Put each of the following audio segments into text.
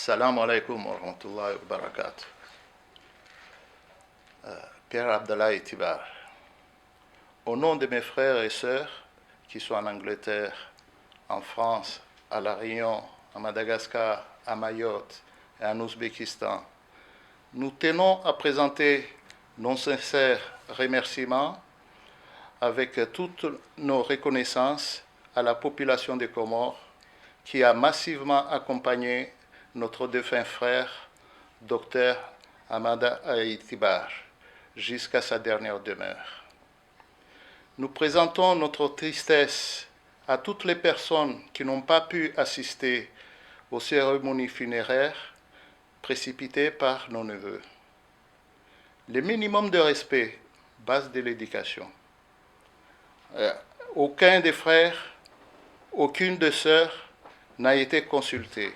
Salam alaikum wa rahmatullahi wa barakatuh. Pierre Abdallah Tibar. Au nom de mes frères et sœurs qui sont en Angleterre, en France, à La Réunion, à Madagascar, à Mayotte et en Ouzbékistan, nous tenons à présenter nos sincères remerciements avec toutes nos reconnaissances à la population des Comores qui a massivement accompagné notre défunt frère, Dr Hamada Tibar, jusqu'à sa dernière demeure. Nous présentons notre tristesse à toutes les personnes qui n'ont pas pu assister aux cérémonies funéraires précipitées par nos neveux. Le minimum de respect, base de l'éducation. Aucun des frères, aucune des sœurs n'a été consulté.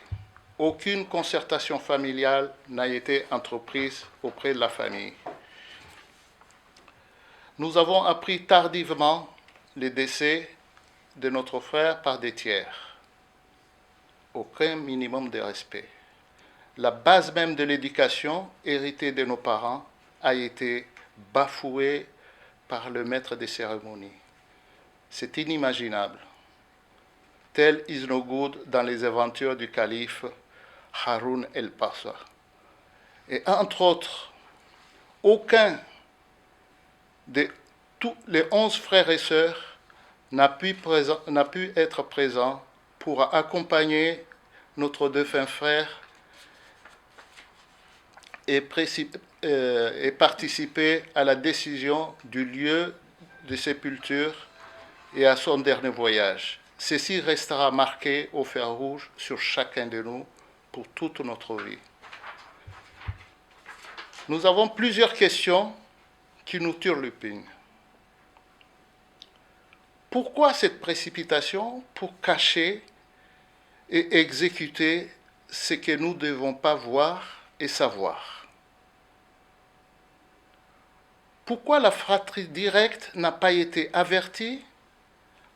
Aucune concertation familiale n'a été entreprise auprès de la famille. Nous avons appris tardivement le décès de notre frère par des tiers. Aucun minimum de respect. La base même de l'éducation héritée de nos parents a été bafouée par le maître des cérémonies. C'est inimaginable. Tel is no good dans les aventures du calife Haroun el-Pasha. Et entre autres, aucun de tous les 11 frères et sœurs n'a pu être présent pour accompagner notre défunt frère et participer à la décision du lieu de sépulture et à son dernier voyage. Ceci restera marqué au fer rouge sur chacun de nous pour toute notre vie. Nous avons plusieurs questions qui nous turlupinent. Pourquoi cette précipitation pour cacher et exécuter ce que nous ne devons pas voir et savoir? Pourquoi la fratrie directe n'a pas été avertie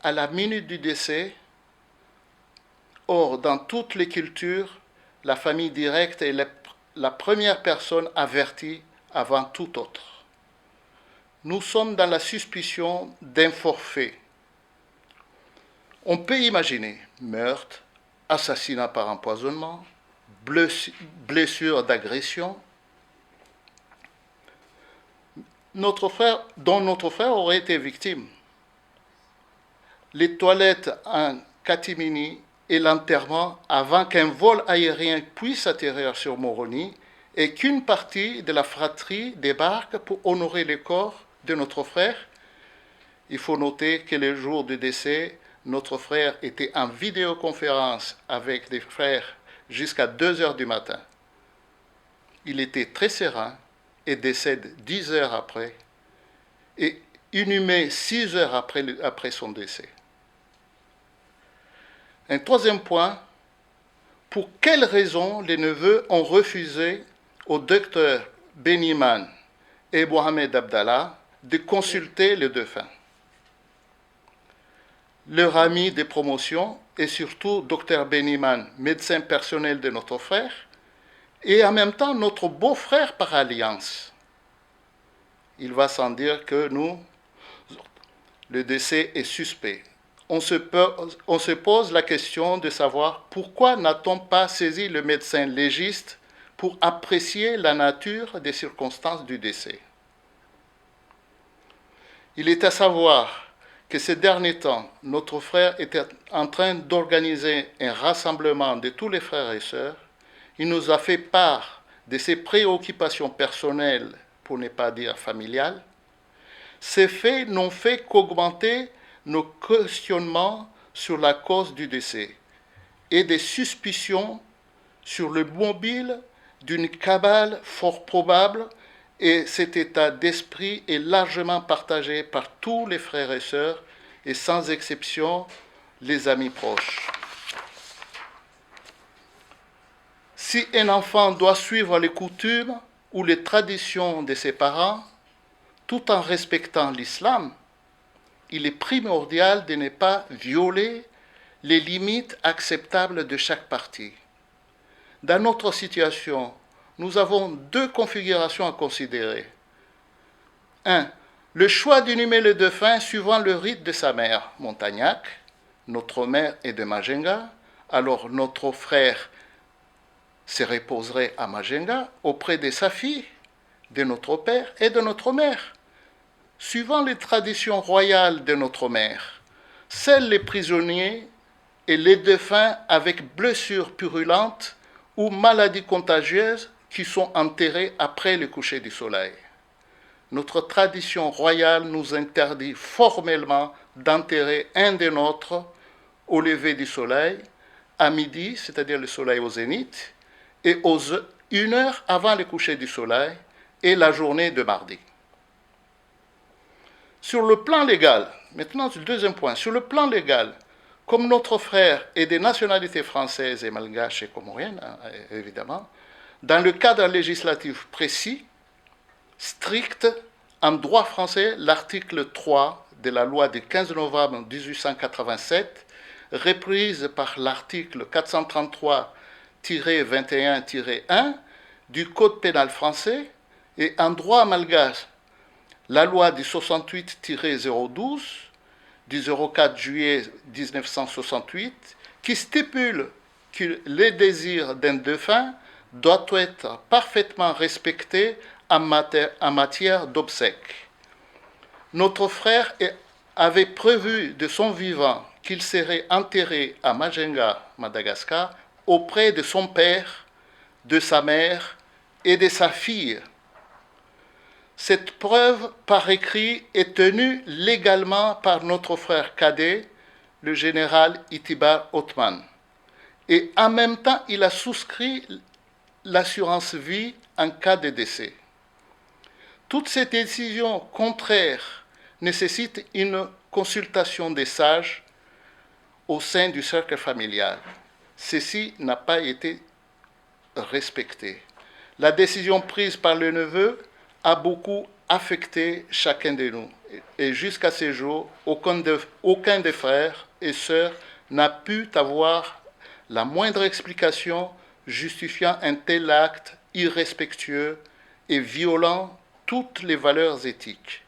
à la minute du décès? Or, dans toutes les cultures, la famille directe est la première personne avertie avant tout autre. Nous sommes dans la suspicion d'un forfait. On peut imaginer meurtre, assassinat par empoisonnement, blessure d'agression, dont notre frère aurait été victime. Les toilettes en catimini et l'enterrement avant qu'un vol aérien puisse atterrir sur Moroni et qu'une partie de la fratrie débarque pour honorer le corps de notre frère. Il faut noter que le jour du décès, notre frère était en vidéoconférence avec des frères jusqu'à 2 heures du matin. Il était très serein et décède 10 heures après et inhumé 6 heures après son décès. Un troisième point, pour quelles raisons les neveux ont refusé au docteur Beniman et Mohamed Abdallah de consulter le défunt? Leur ami de promotion et surtout docteur Beniman, médecin personnel de notre frère, et en même temps notre beau-frère par alliance. Il va sans dire que le décès est suspect. On se pose la question de savoir pourquoi n'a-t-on pas saisi le médecin légiste pour apprécier la nature des circonstances du décès. Il est à savoir que ces derniers temps, notre frère était en train d'organiser un rassemblement de tous les frères et sœurs. Il nous a fait part de ses préoccupations personnelles, pour ne pas dire familiales. Ces faits n'ont fait qu'augmenter nos questionnements sur la cause du décès et des suspicions sur le mobile d'une cabale fort probable, et cet état d'esprit est largement partagé par tous les frères et sœurs et sans exception les amis proches. Si un enfant doit suivre les coutumes ou les traditions de ses parents, tout en respectant l'islam, il est primordial de ne pas violer les limites acceptables de chaque partie. Dans notre situation, nous avons deux configurations à considérer. 1. Le choix d'inhumer le défunt suivant le rite de sa mère, Montagnac. Notre mère est de Majinga, alors notre frère se reposerait à Majinga auprès de sa fille, de notre père et de notre mère. Suivant les traditions royales de notre mère, seuls les prisonniers et les défunts avec blessures purulentes ou maladies contagieuses qui sont enterrés après le coucher du soleil. Notre tradition royale nous interdit formellement d'enterrer un des nôtres au lever du soleil, à midi, c'est-à-dire le soleil au zénith, et une heure avant le coucher du soleil et la journée de mardi. Sur le plan légal, maintenant le deuxième point, sur le plan légal, comme notre frère est de nationalité française et malgache et comorienne, évidemment, dans le cadre législatif précis, strict, en droit français, l'article 3 de la loi du 15 novembre 1887, reprise par l'article 433-21-1 du Code pénal français, et en droit malgache, la loi du 68-012 du 04 juillet 1968, qui stipule que les désirs d'un défunt doivent être parfaitement respectés en matière d'obsèques. Notre frère avait prévu de son vivant qu'il serait enterré à Majinga, Madagascar, auprès de son père, de sa mère et de sa fille. Cette preuve par écrit est tenue légalement par notre frère cadet, le général Itibar Othman. Et en même temps, il a souscrit l'assurance vie en cas de décès. Toutes ces décisions contraires nécessitent une consultation des sages au sein du cercle familial. Ceci n'a pas été respecté. La décision prise par le neveu a beaucoup affecté chacun de nous. Et jusqu'à ce jour, aucun des frères et sœurs n'a pu avoir la moindre explication justifiant un tel acte irrespectueux et violant toutes les valeurs éthiques.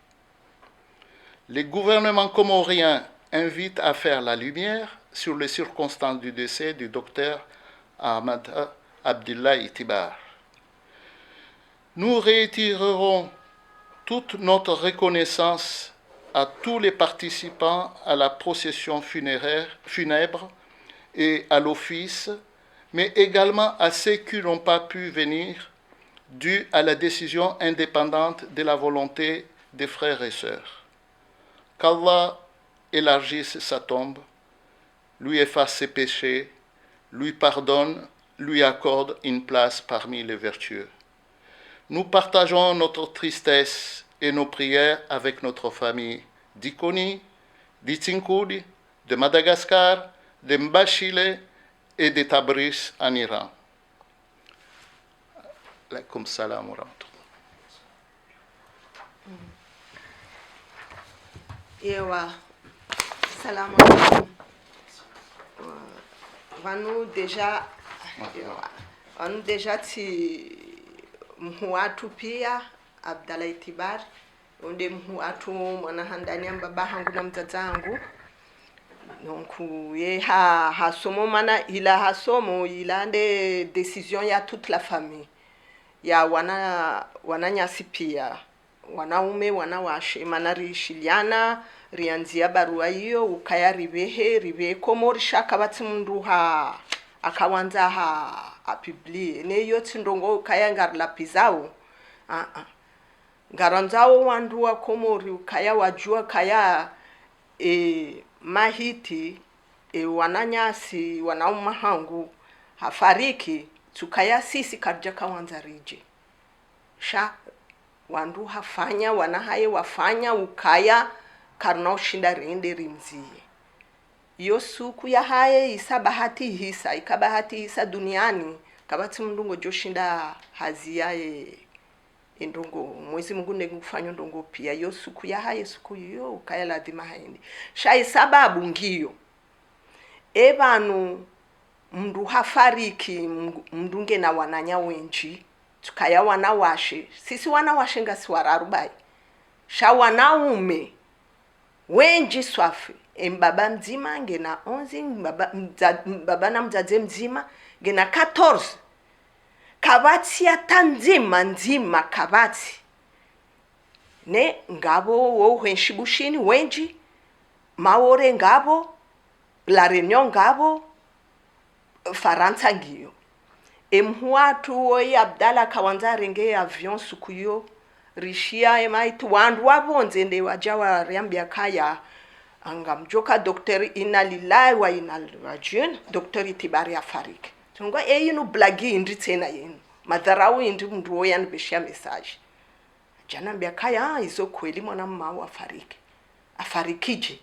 Les gouvernements comoriens invitent à faire la lumière sur les circonstances du décès du docteur Ahmad Abdullah Itibar. Nous réitérerons toute notre reconnaissance à tous les participants à la procession funèbre et à l'office, mais également à ceux qui n'ont pas pu venir dû à la décision indépendante de la volonté des frères et sœurs. Qu'Allah élargisse sa tombe, lui efface ses péchés, lui pardonne, lui accorde une place parmi les vertueux. Nous partageons notre tristesse et nos prières avec notre famille d'Ikoni, d'Itsinkoudi, de Madagascar, de Mbachile et de Tabriz en Iran. Alaikum salam wa rahmatullah. Ewa, salam alaikum. Vanu deja ti mhuatu pia Abdallah Itibar, onde mhuatu mwanahandani baba hangu na mzazi wangu. Donc ye hasomo mana ila hasomo ilande décision ya toute la famille. Ya wananyasi pia wanaume wanawashe manarishiliana rianzia barua hiyo ukaya rive komorisha kabati mundu akawanza apiblie ne yoti ndongo ukaya ngarla pizao ngaranzao wandu wa komori ukaya wajua kaya mahiti wananyasi wanauma hangu hafariki tukaya sisi karja kawanza rije sha wandu hafanya wanahaye wafanya ukaya karna ushinda rende rimzie iyo suku ya haye isabahati hisa ikabahati hisa duniani kabati mndungo joshinda haziaye indongo mwezi Mungu ndengufanya ndongo pia iyo suku ya haye suku yo ukaya ladima haende sha sababu ngiyo ebanu mndu hafariki mndu ngena wananya wenji tukaya wanawashe sisi wanawashe ngasi wararubai sha wanaume wenji swafi mbaba mzima ngena 11 baba na mzaze mzima ngena 14 kabati ya nzima kabati ne ngabo wo henshibushini wenji maore ngabo la reunion ngabo Faransa ngiyo emhuatu oyi Abdala kawanza renge avion sukuyo rishia emaitu wandu wabonze nde wajawa riambia kaya angamjoka daktari inalillahi wa inalrajiun daktari Tibari afariki tungo eyinu blagi indi tena yenu madharau indi mndu oyan beshia message jana mbia kaya izo kweli mwana mama afariki afarikije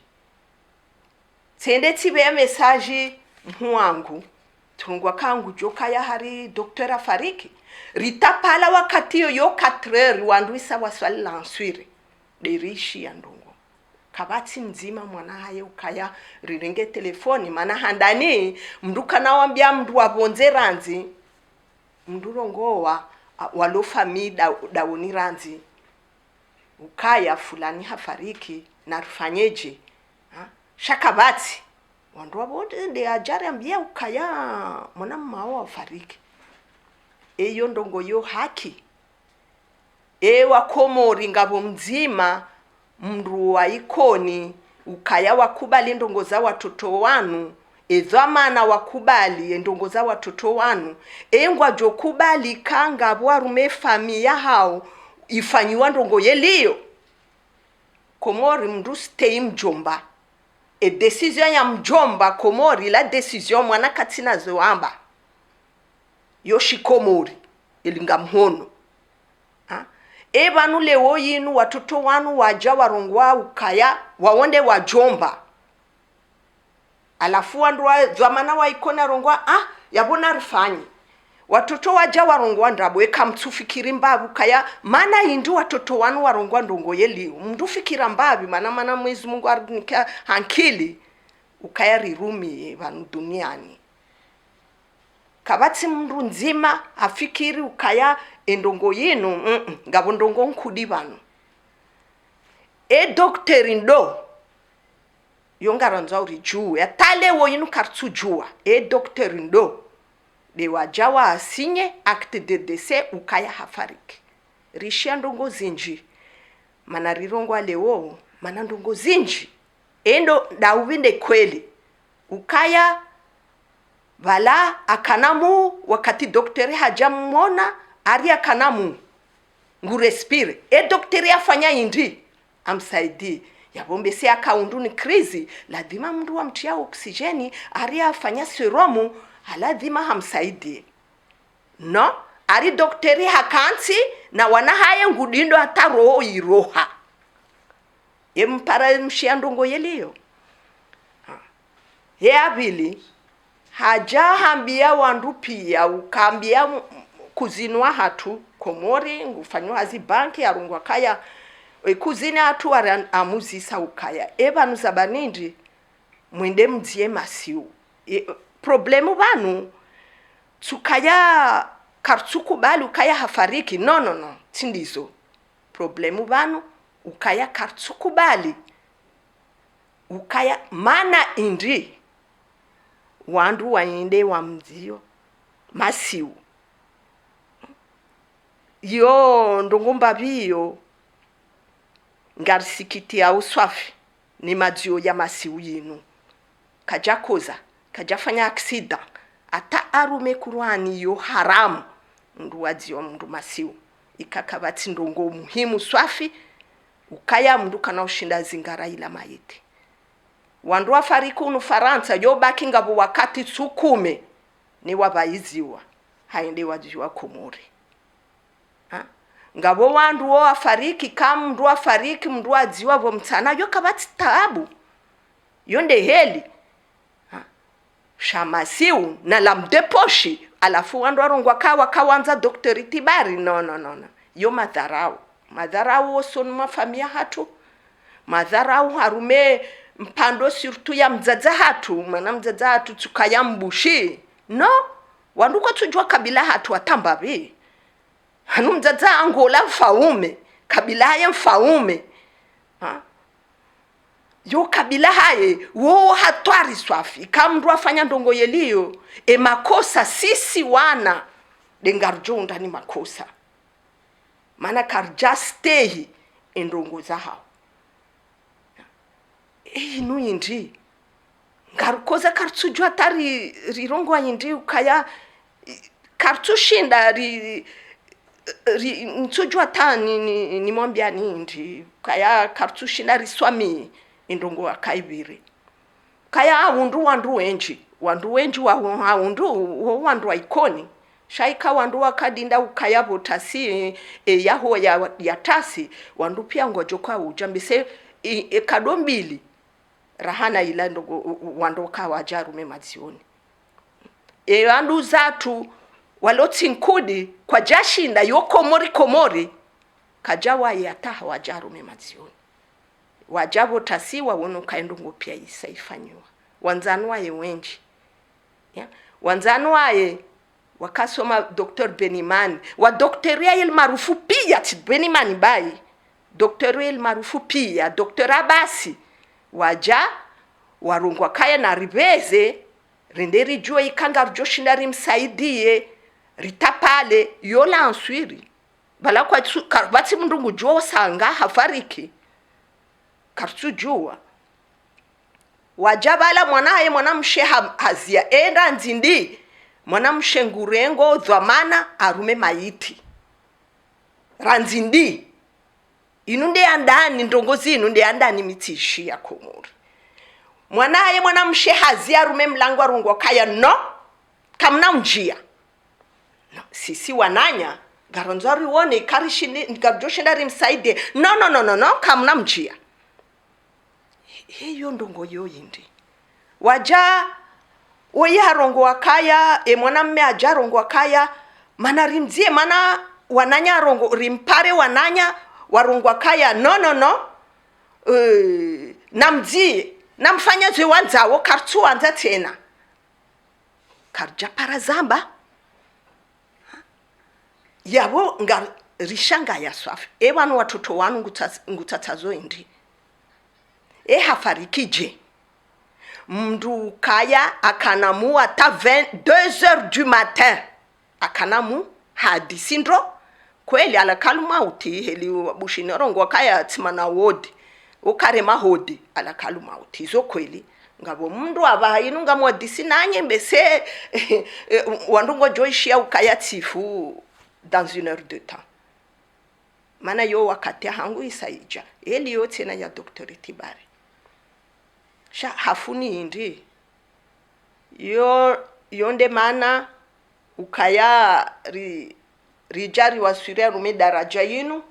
tende tibe message mwangu tungwa kangu joka ya hari doktora fariki rita pala wakati yo 4h wandu isa waswali lanswire derishi ya ndongo kabati mzima mwana haye ukaya rirenge telefoni mana handani mnduka nawambia mndu wabonze ranzi mndu rongowa walofa dawoni ranzi ukaya fulani hafariki na rufanyeje shakabati wandu wabonde de ajari ambia ukaya mwana mama afariki eyo ndongo yo haki wakomori ngabo mzima mndu wa ikoni ukaya wakubali ndongo za watoto wanu edhamana wakubali ndongo za watoto wanu engwa jokubali kanga bwarume familia hao ifanyiwa ndongo yeliyo komori mndu stay mjomba decision ya mjomba komori la decision mwana katina zoamba yoshikomori ilinga mhono banu lewo yinu watoto wanu waja warongwa ukaya waonde wajomba alafu wandu dhamana wa ikona rongwa yabona rifanyi watoto waja warongwa ndabo ekamtufikiri mbabu kaya mana indu watoto wanu warongwa ndongo yeli mndu fikira mbabi mana Mwenyezi Mungu arinika hankili ukaya rirumi vanu duniani kabati mndu nzima afikiri ukaya endongo yenu ngabo ndongo nkudi vanu doctor ndo yongaranza uri juu ya tale wo yinu kartu jua doctor ndo de wajawa asinye acte de décès ukaya hafariki rishia ndongo zinji mana rirongwa lewo mana ndongo zinji endo dauvinde kweli ukaya vala akanamu wakati daktari hajamwona ari akanamu ngurespire daktari afanya indi amsaidie yabombe si akaundu ni krizi lazima mndu amtia oksijeni ari afanya serumu haladhima hamsaidie no ari daktari hakansi na wanahaye ngudindo hata roho iroha mpara mshia ndongo yeliyo abili haja hambia wandu pia ukambia kuzinwa hatu komori ngufanywa hazi banki arungwa kaya kuzini hatu amuzisa ukaya banu zabanindi mwende mdzie masiu problemu banu tukaya kartuku bali ukaya hafariki no tindizo problemu banu ukaya kartuku bali ukaya mana indi wandu waende wa mzio masiu yo ndongomba biyo ngarisikiti ya uswafi ni madzio ya masiu yinu kajakoza kajafanya accident ata arume kurwani yo haramu ndu wadzio mndu masiu ikakabati ndongo muhimu swafi ukaya mndu kana ushinda zingara ila mayete wandu wafariki unu Faransa yo baki ngabo wakati tsukume ni wabaiziwa haende wajiwa komori ngabo wandu wo afariki kam mndu afariki mndu adziwa vo mtsana yo kabati taabu yonde heli shamasiu na lamdeposhi alafu wandu arongwa kawanza daktari Tibari no yo madharau osonu mafamia hatu madharau harume mpando surtout ya mzaza hatu mana mzaza hatu tukaya mbushi no wandu kwa tujua kabila hatu watambabi hanu mzaza angola mfaume kabila haya mfaume ha? Yo kabila haye wo hatwari swafi kamndu afanya ndongo yeliyo makosa sisi wana dengarjonda ni makosa mana karja stehi endongo za hao inu indi ngarukoza kartujua tari rirongo indi ukaya kartushinda ntujua tani ni mwambia indi kaya kartushinda riswami indongo akaibiri kaya wandu wenji wa wandu wa ikoni shaika wandu wakadinda ukaya botasi yaho ya tasi wandu pia ngojo kwa ujambise kadombili rahana ila ndogo wandu kawajarume mazioni wandu zatu walotsi kwa jashinda komori kajawa yataha wajarume mazioni wajabo tasiwa wono kaendongo pia isaifanywa wanzanwaye wenji ya wanzanwaye wakasoma Dr. Benimani wa doktoria il marufu pia Benimani bai doktoria il marufu pia Dr. Abasi waja warungwa kaya na ribeze renderi jua ikanga rjoshinda rimsaidie ritapale yola answiri bala kwa karbati mndungu jua sanga hafariki kartujua wajabala mwanamshe hazia enda nzindi mwanamshe ngurengo dhamana arume maiti ranzindi inunde andani ndongozi inunde andani mitishi ya komori mwanamshe hazia arume mlango arungwa kaya no kamna mjia no sisi wananya garanzari wone karishini ngabjoshinda rimsaide no kamna mjia hiyo ndongo yoyindi waja oyi harongo wakaya mwanamme ajarongo wakaya mana rimzie mana wananya rongo rimpare wananya warongo wakaya no namzie namfanya zwe wanzawo kartu wanza tena karja parazamba yabo ngar rishanga ya swafi wanu watoto wanu ngutatazo indi hafarikije mndu kaya akanamu ata 2h du matin akanamu hadi sindro kweli alakaluma uti heli bushinorongo kaya tsimana wodi ukarema hodi alakaluma uti zo kweli ngabo mndu abahainu ngamwadisi nanye mbese wandungo joishia ukaya tifu dans 1 heure de temps mana yo wakati hangu isaija heli yote na ya Dr. Tibari sha hafuni indi yonde mana ukaya rijari wasuria rume daraja yinu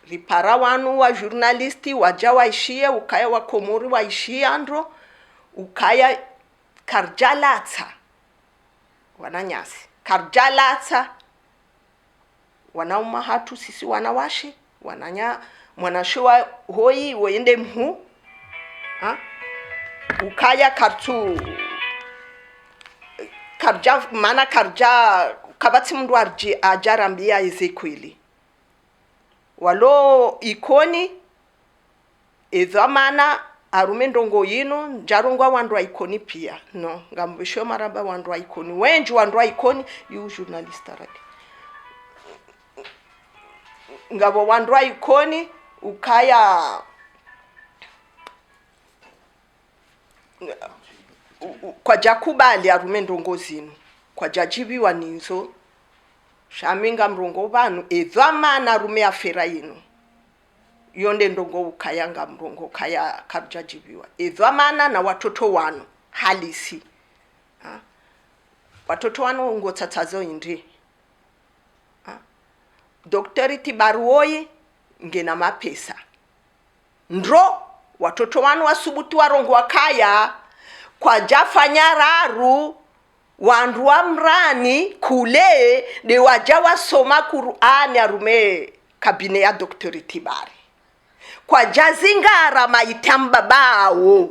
ripara wanu wa journalisti waja waishie ukaya wa komori waishie andro ukaya karjalata wananyasi karjalata wanauma hatu sisi wanawashi wananya mwanashowa hoi wende mhu ha ukaya karja mana karja kabati mndu ajarambia Ezekweli walo ikoni mana arume ndongo yinu njarongwa wandu wa ikoni pia no ngambisho maraba wandu wa ikoni wenji wandu wa ikoni yu journalist aradi ngabo wandu wa ikoni ukaya kwa jakubali arume ndongo zinu kwa jajibi wanizo shaminga mrongo banu mana arume afera yinu yonde ndongo ukaya nga mrongo kaya karjajibiwa mana na watoto wanu halisi ha? Watoto wanu ngotatazo indi ha? Dr. Tibaruoyi ngena mapesa ndro watoto wanu wasubutu warongo wakaya kwa jafanya raru wandu wa mrani kule de waja wasoma Qur'ani arume kabine ya Dr. Tibari kwa jazingara maitamba bao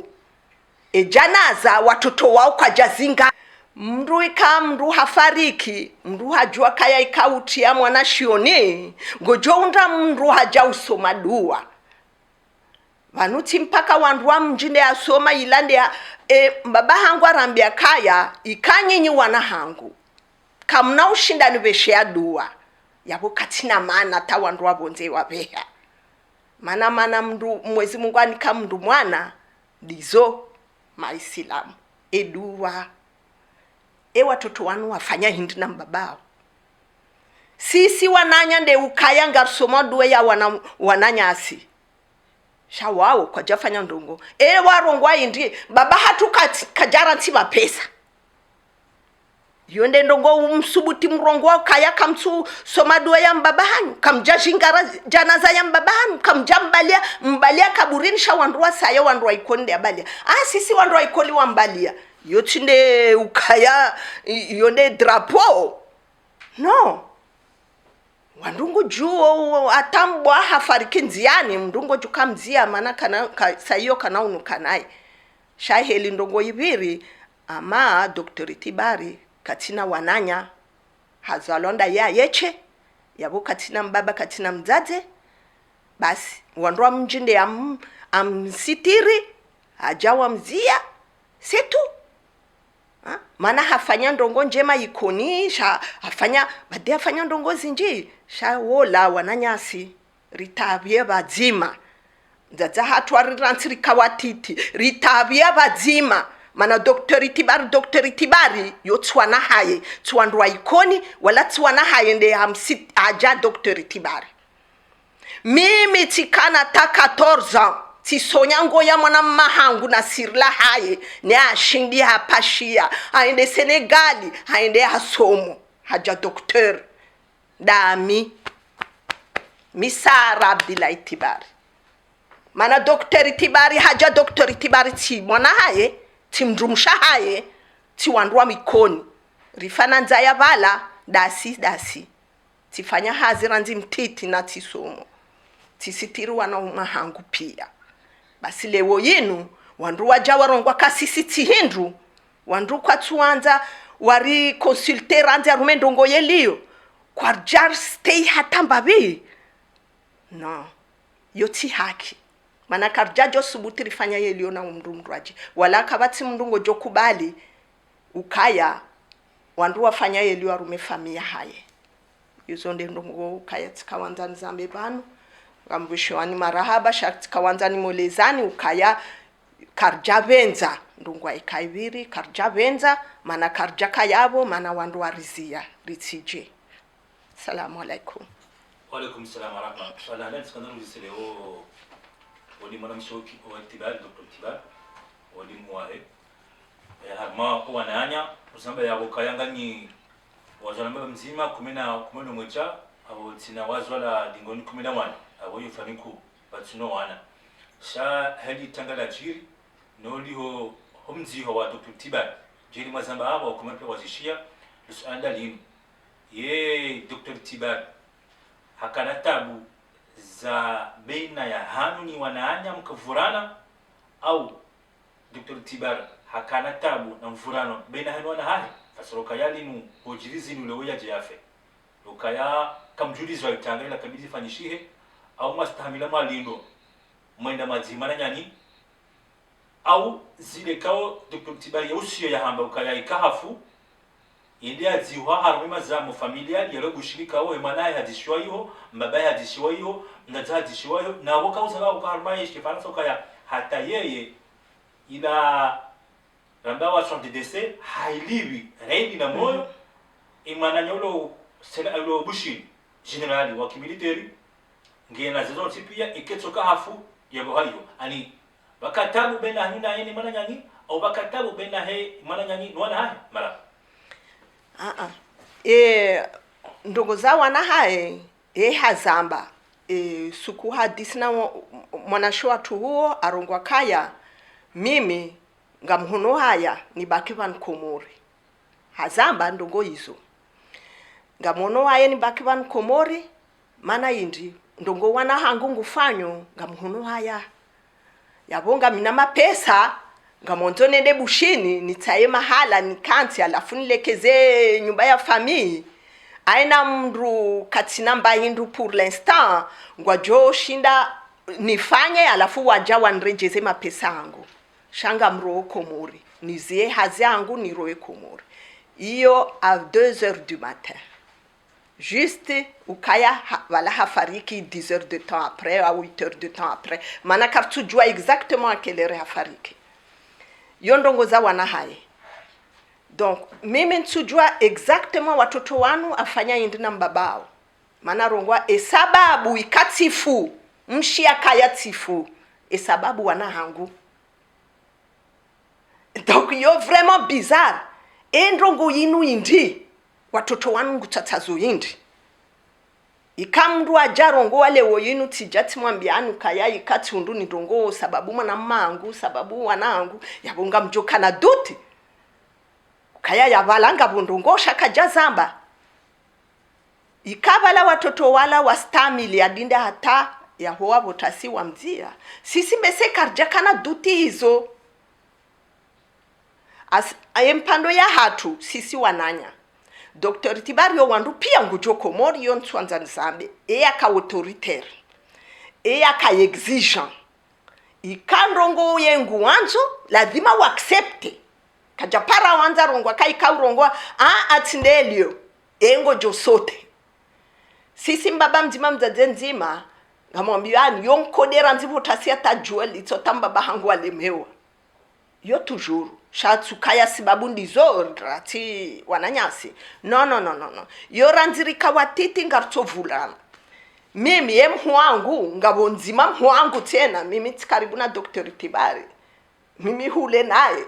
janaza watoto wao kwa jazinga mndu hafariki, mndu hajua kaya ikautia mwana shioni, ngojo unda mndu haja usoma dua. Vanuti mpaka wandu wa mjinde asoma ilande ya mbaba hangu arambia kaya ikanyinyi wana hangu kamna ushindani veshea dua yabo katina maana ta wandu wabonze wabeha mana mndu mwezi Mungu anika mndu mwana dizo maisilamu edua watoto wanu wafanya hindi na mbabao. Sisi wananya nde ukaya ngarsoma dua ya wananyasi shawao kwa jafanya ndongo warongwa indi baba hatu kajara ntiba pesa yonde ndongo umsubuti mrongo kaya kamtu soma dua ya mbaba hanyu kamjashingara janaza ya mbaba hanyu kamjambalia kaburini shawandua saya wandua ikonde abalia sisi wandua ikoli wambalia yotinde ukaya yonde drapo no wandungu juo atambwa hafariki nziani mndungu jukamzia mana sayo kana unukanai shaheli ndongo ibiri ama Dr. Tibari katina wananya hazalonda ya yeche yabo katina mbaba katina mzaze basi wandwa mjinde amsitiri ajawa mzia setu mana hafanya ndongo njema ikoni hafanya bade hafanya ndongo zinji wola wananyasi ritabye bazima nzaza hatu arirantsiri kawatiti ritabye bazima mana Dr. Tibari yo tswana haye tswandwa ikoni wala tswana haye nde aja Dr. Tibari mimi tikana ta 14 tisonyango ya mwana mahangu na sirla haye ne ashindi hapashia haende Senegali haende hasomo haja doktor dami Misara Abdillahi Tibari mana Dr. Tibari haja Dr. Tibari ti mwana haye timdrumsha haye ti wandwa mikoni rifana nzaya vala dasi tifanya hazira nzi mtiti na tisomo tisitiri wana mahangu pia basi lewo yinu wandu waja warongwa kasisi tihindu wandu kwa tuanza wari consulter anza rumendongo yelio kwa jar stay hatambabi no yoti haki mana karjajo subutiri fanya yelio na mndumdwaji wala kabati mndungo jokubali ukaya wandu wafanya yelio arume famia haye yuzonde ndongo ukaya tikawanza nzambe banu ngambishwani marahaba shakti kawanzani molezani ukaya karjavenza ndungwa ikaiviri karjavenza mana karja kayabo mana wandu warizia ritije. Assalamu alaikum. Wa alaikum salam wa rahmatullah. Lana tsikandaro jiseleo wali mwana mshoki wa Tibari Dr. Tibari wali muwahe harma wananya usamba ya ukayanga ni wazalamba mzima kumena mwecha au tina wazwala dingoni 11 aboyo faniku batsuno wana sha heli tangala jiri noliho homziho wa Dr. Tibari jeri mazamba aba ukumapa wazishia lusanda lini ye Dr. Tibari hakana tabu za baina ya hanu ni wanaanya mkavurana au Dr. Tibari hakana tabu na mvurano baina hanu wana hahi fasaroka yalinu hojirizi nuleweya jafe ukaya kamjulizo itangala kabidi fanyishihe au mastahamila malindo mwenda mazimana nyani au zile kao Dr. Tibari ya usiyo ya hamba ukaya ikahafu indi aziwa haruma za mu familia yero gushirika wo emanaye hadishwa yo mbabaye hadishwa yo ndaza hadishwa yo na woka usaba ukarma yeshke faransa ukaya hata yeye ila ramba wa son de décès hailiwi reidi na moyo imana nyolo sela lo bushi generali wa kimilitary ngena zezo tipia iketsoka hafu yabo hayo ani bakatabu bena hina yeni mana nyani au bakatabu bena he mana nyani nwana hai mara ndogo za wana hae hazamba suku hadisi na mwanashoa tu huo arongwa kaya mimi ngamhuno haya ni baki van komori hazamba ndogo hizo ngamono haya ni baki van komori mana indi ndongo wana hangu ngufanyo ngamhuno haya yabonga mina mapesa ngamonzo nende bushini nitaye mahala nikanti alafu nilekeze nyumba ya famii aina mndu katina mbahindu pour l'instant ngwajo shinda nifanye alafu waja wanrejeze mapesa yangu shanga mroho Komori nizie hazi yangu niroe Komori iyo à 2h du matin juste ukaya wala hafariki 10 heures de temps après à 8 heures de temps après mana kartujua exactement à quelle heure hafariki yondongoza wana haye. Donc mimi nsujua exactement watoto wanu afanya indi na mbabao mana rongwa esababu ikatifu mshi akayatifu esababu wana hangu. Donc yo vraiment bizarre endrongo yinu indi watoto wanu ngutatazo indi ikamndu ajarongo wale woyinu tijati mwambianu kaya ikati undu ni rongo sababu mwana mangu sababu wanangu yabonga mjoka na duti kaya yavalanga bundungo shaka jazamba ikabala watoto wala wastamili adinde hata ya hoa botasi wa mzia sisi mbese karjakana duti hizo empando ya hatu sisi wananya Dr. Tibario wandu pia ngujo Komori yon tuanza nzambe aka autoritaire aka exigeant ikandrongo yengu wanzo lazima uaccepte kajapara wanza rongwa kai kaurongwa atindelio engo josote sisi mbaba mzima mzaze nzima ngamwambiani yonkodera nzivo tasia tajua litotamba bahangu alemewa yo toujours shatsukaya sibabu ndizo rati wananyasi no yo ranzirika watiti ngartovulana mimi emhuangu ngabonzima mhuangu tena mimi tikaribu na Dr. Tibari mimi hule naye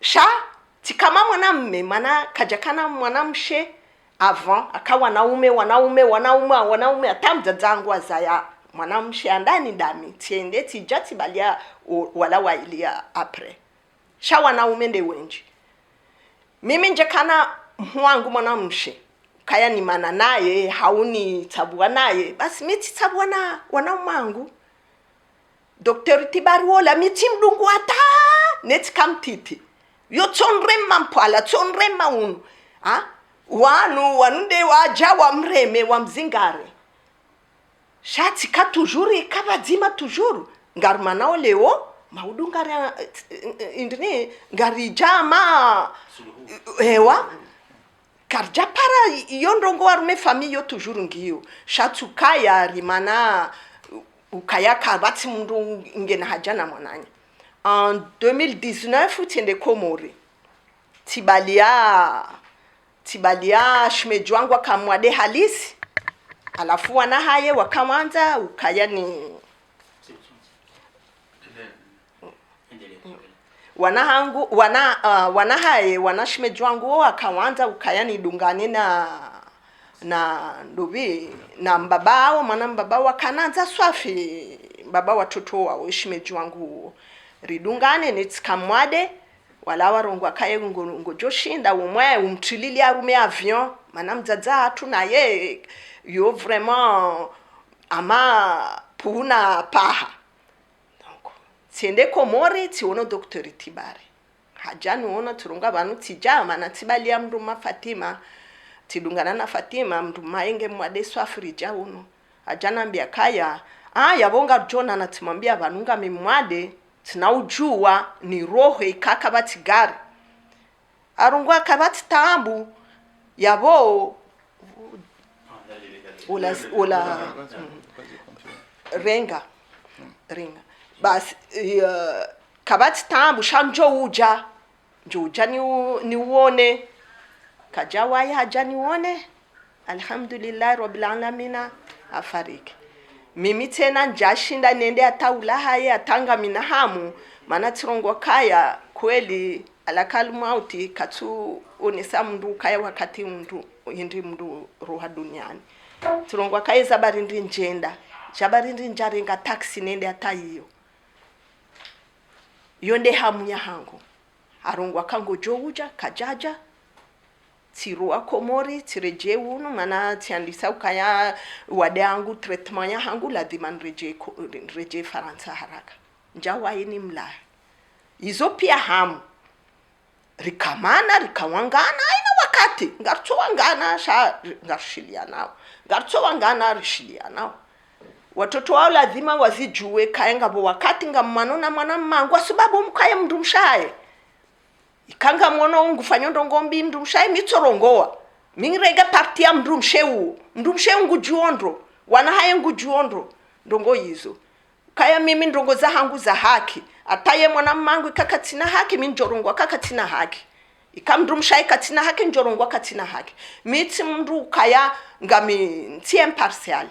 sha tikama mwanamme mana kajakana mwanamshe avant akawa wanaume atamza zangu azaya mwanamshe andani dami tiende tijati balia wala wailia après sha wanaume nde wenji mimi njekana mwangu mwanamshe kaya ni mana naye hauni tabua naye basi miti tabua na wanaumangu Dr. Tibari wola miti mdungu ata neti kamtiti yo tonrema mpala tonrema unu wanunde waja wa mreme wa mzingare shati ka toujours ikabadzima toujours ngarmanao leo maudu ngari indine ngari jama ewa karja para yondongo warume famille yo toujours ngiyo shatukaya rimana ukaya kabati mundu ngena hajana mwananya en 2019 tiende Komori tibalia shimejwangwa kamwade halisi alafu wana haye wakamanza ukaya ni wana haye wana shimejwangu wakamanza ukaya ni dungane na ndubi na mbabao mwana mbabao wakananza swafi baba watoto wao shimejwangu ridungane netikamwade wala warongwa kaye ngojoshinda umwe umtilili arume avion mana mzaza hatu na ye yo vraiment ama puna paha donc tiende Komori tiono Dr. Tibari hajani ona turunga banu tijama na tibalia mnduma Fatima tidungana na Fatima mnduma enge mwade swafrija uno hajana mbia kaya yabonga jona na timwambia banunga mimwade tinaujua ni roho ikaka batigari arungwa kabati tambu yabo ula renga bas kabati tambu shanjo uja ni uone kajawa ya jani uone alhamdulillah rabbil alamin afariki mimi tena njashinda nende ataula haye atanga minahamu mana tirongo kaya kweli alakalu mauti katu unisa mndu kaya wakati mndu roha duniani tirongo kaya zabarindi njenda jabarindi njarenga taxi nende atayiyo yonde hamu ya hangu arongwa kango jouja kajaja tiroa Komori tireje unu mana tiandisa ukaya wade angu treatment ya hangu lazima nreje Faransa haraka njawa ini mla hizo pia hamu rikamana rikawangana aina wakati ngarto wangana sha ngarshilia nao ngarto wangana rishilia nao watoto wao lazima wazijue kaenga bo wakati ngamano na mwana mmangu sababu mkaye mndu mshaye ikanga mwono ngufanya ndongombi mndu mshaye mitsorongoa mingrega parti ya mndu msheu ngujuondro wana haye ngujuondro ndongo hizo kaya mimi ndongo za hangu za haki ataye mwana mmangu ikakatina haki minjorongwa kakatina haki ikamndu mshaye katina haki njorongwa katina haki miti mndu kaya ngami ntie impartial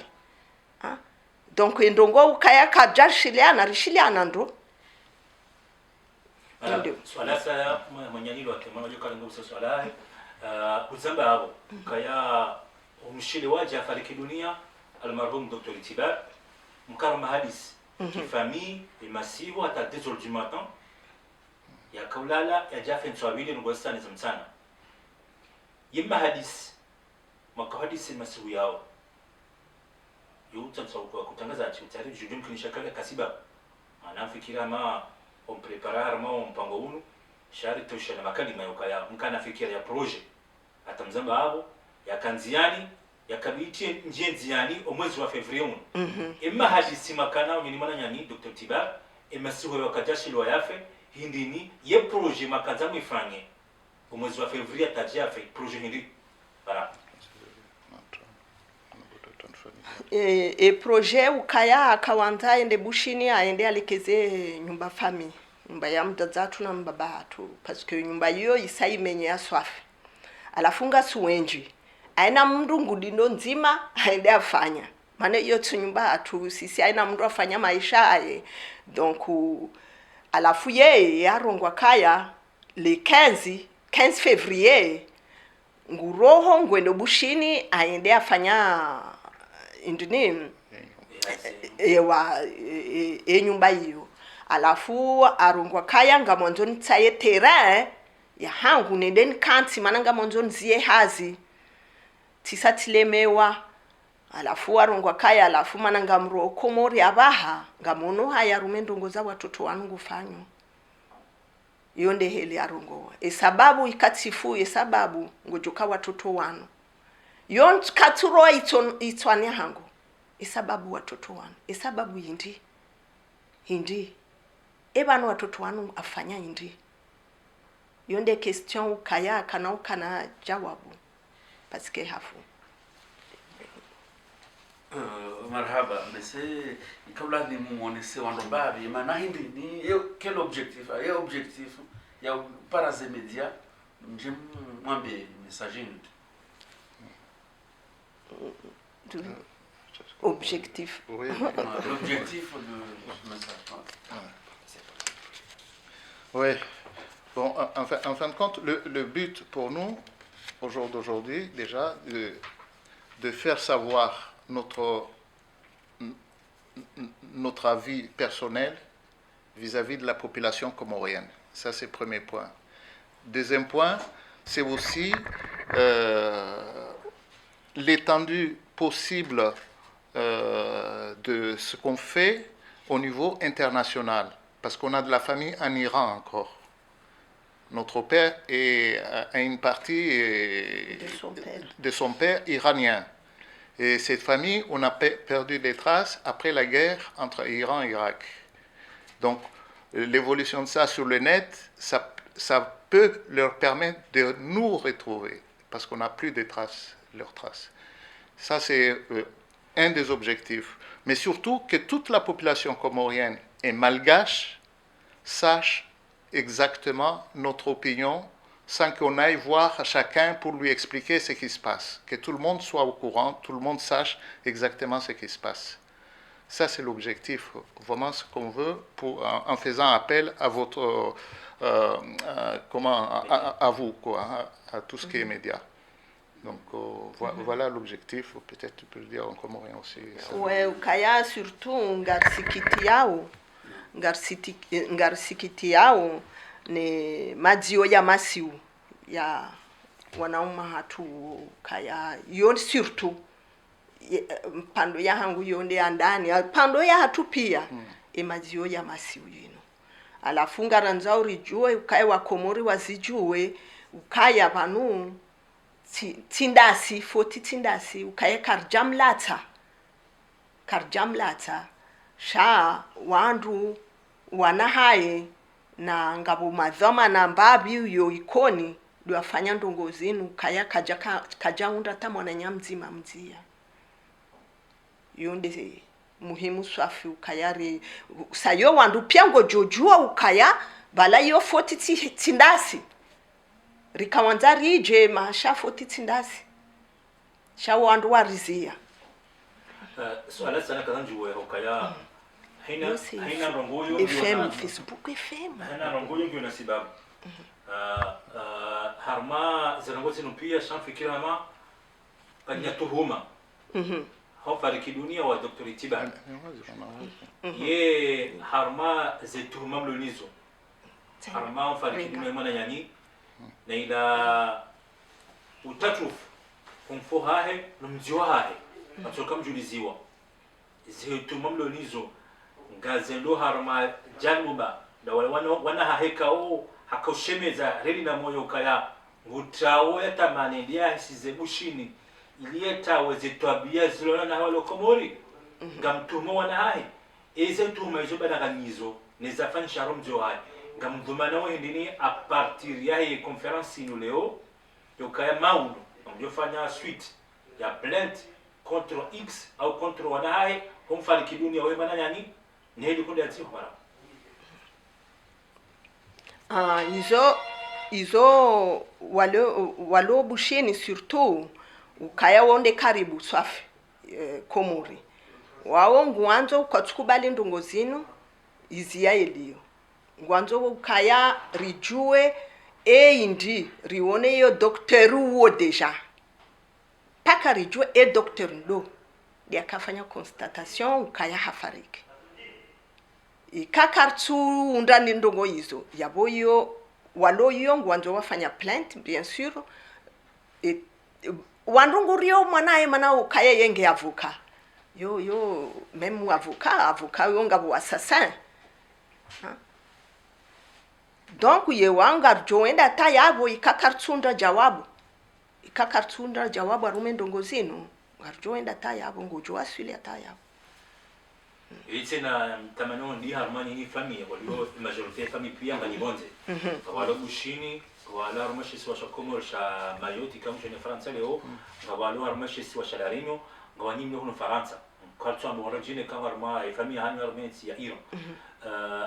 donc ndongo ukaya kajarshiliana rishiliana ndo ndio swala saya mwenyani wake mwana joka ngo swala uzamba hapo kaya umshili waje afariki dunia almarhum Dr. Tibar mkarama hadis kifamille imasivo hata 2h du matin ya kaulala ya jafe nswabili ngosani zamsana yimma hadis maka hadis masivu yao yuta sauko kutangaza ati utari jujum kinishakala kasiba anafikira ma on preparar ma mpango unu shari tosha na makalima yokaya mkana fikira ya projet atamzamba hapo ya kanziani ya kabiti njenziani omwezi wa Fevrier emma hadisi makana nyini mana nyani Dr. Tibar emasiho yakajashilo yafe hindini ye projet makaza mwifanye omwezi wa Fevrier tajia fe projet hindi bara projet ukaya akawanza ende bushini aende alikeze nyumba fami nyumba ya mdazatu na mbabatu parce que nyumba hiyo isaimenye ya swafi alafunga suwenji aina mndu ngudindo nzima aende afanya maana hiyo nyumba atu sisi aina mndu afanya maisha aye donc alafu ye yarongwa kaya le 15 février nguroho ngwendo bushini aende afanya indini nyumba hiyo alafu arongwa kaya ngamonzo nitsaye terrain ya hangu nendeni kanti mananga monzo nzie hazi tisatilemewa alafu arongwa kaya alafu mananga mro komori abaha ngamono haya rumendongo za watoto wangu fanyo yonde heli arongoa sababu ikatifu sababu ngojoka watoto wanu yon katuro itwane hangu sababu watoto wanu sababu hindi ebano watoto wanu afanya hindi yonde question ukaya kana jawabu parce que hafu marhaba mese ikabla ni muonese wandombabi maana hindi ni quel objectif ya para ces médias nje mwambe message objectif. Oui. L'objectif de message. Oui. Bon, en fin de compte, le but pour nous, au jour d'aujourd'hui, déjà, de faire savoir notre avis personnel vis-à-vis de la population comorienne. Ça, c'est le premier point. Deuxième point, c'est aussi l'étendue possible de ce qu'on fait au niveau international. Parce qu'on a de la famille en Iran encore. Notre père a une partie de son père iranien. Et cette famille, on a perdu des traces après la guerre entre Iran et Irak. Donc, l'évolution de ça sur le net, ça peut leur permettre de nous retrouver, parce qu'on n'a plus de traces, leurs traces. Ça, c'est un des objectifs. Mais surtout, que toute la population comorienne et malgache sache exactement notre opinion, sans qu'on aille voir chacun pour lui expliquer ce qui se passe. Que tout le monde soit au courant, tout le monde sache exactement ce qui se passe. Ça, c'est l'objectif, vraiment ce qu'on veut, en faisant appel à votre, à vous, quoi, à tout ce qui est média. Donc, voilà l'objectif, peut-être tu peux le dire en comorien aussi. Ouais, ukaya surtout ngarsikiti yao ni madzio ya masiu ya wanauma hatu kaya yon surtout pando ya hangu yonde andani pando ya hatu pia madzio ya masiu yino alafu ngaranza urijue ukaya wakomori wazijue ukaya vanu tindasi foti tindasi ukaya karjamlata sha wandu wanahaye na ngabo madhama na mbabi yo ikoni liwafanya ndongozinu kaya kaja unda tamwana nyamzima mzia yonde muhimu swafi ukayari sayo wandu pia ngojojua ukaya bala yo foti tindasi rikawanza rije masha foti tindasi sha wandu warizia swala sana kanjue ukaya haina rongoyo FM Facebook FM haina rongoyo ndio na sababu harma zangozi pia shamfikira ma kanya tuhuma hafariki dunia wa Dr. Itibar ye harma zetuhuma mlonizo harma hafariki dunia mwana yani na ila utatufu kumfuhahe numjiwahe atoka mjuliziwa zetuhuma mlonizo ngazendo harma januba da wana haheka hakoshemeza reli na moyo kaya ngutawo yatamane dia hisize bushini iliyeta wezetwabia zilona na walo komori ngamtumo wana hai eze tuma izo badaganizo nezafan sharom joai ngamdumana wendini a partir ya hii conference ino leo yokaya mauno ngamjofanya suite ya plainte contre X au contre wana hai humfariki dunia wewe bana yani neli kunde ati hora izo walo busheni surtout ukaya wonde karibu swafi komori wao ngwanzo kwatukubali ndongozino izia eliyo ngwanzo ukaya rijue indi rione yo doktoru wo deja paka rijue doktor ndo yakafanya constatation ukaya hafariki ikakartu undani ndongo hizo yaboyo waloyo ngwanzo wafanya plainte bien sûr et wandungurio mwanae mana ukaya yenge avuka yo même avocat yo ngabo assassin donc ye wanga joenda ta yabo ikakartunda jawabu arume ndongozino ngarjoenda ta yabo ngojo asili ta yabo itena tamano ndi harmani ni famille walio majorité famille pia ngani bonze wala bushini wala armashi swa shakomor sha mayoti kama chenye France leo wala armashi swa shalarino ngani mno no France kartu ndo origine kama arma famille hani armenti ya Iran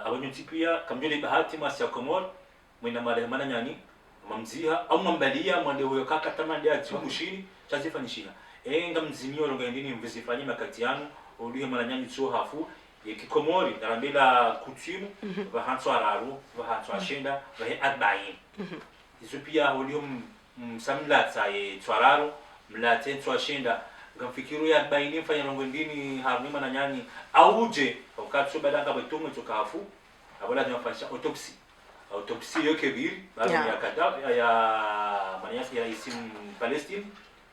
abonyo tipia kamjole bahati masi ya Komor mwina male mana nyani mamzia au mambalia mwande huyo kaka tamande ati bushini chazifanyishina ngamzinyo longendini mvizifanyima makati yanu oluye mananyani tso hafu yekikomori narambela coutume bahanso araru bahanso ashenda bahe adbayin izo pia oluye msamlatsa ye tswararo mlate tso ashenda ngamfikiru ya adbayin mfanya ngondini harni mananyani auje wakati badanga betume tso kafu abola nafanya autopsie yokebir baada ya kadavre ya maniasi ya isim Palestine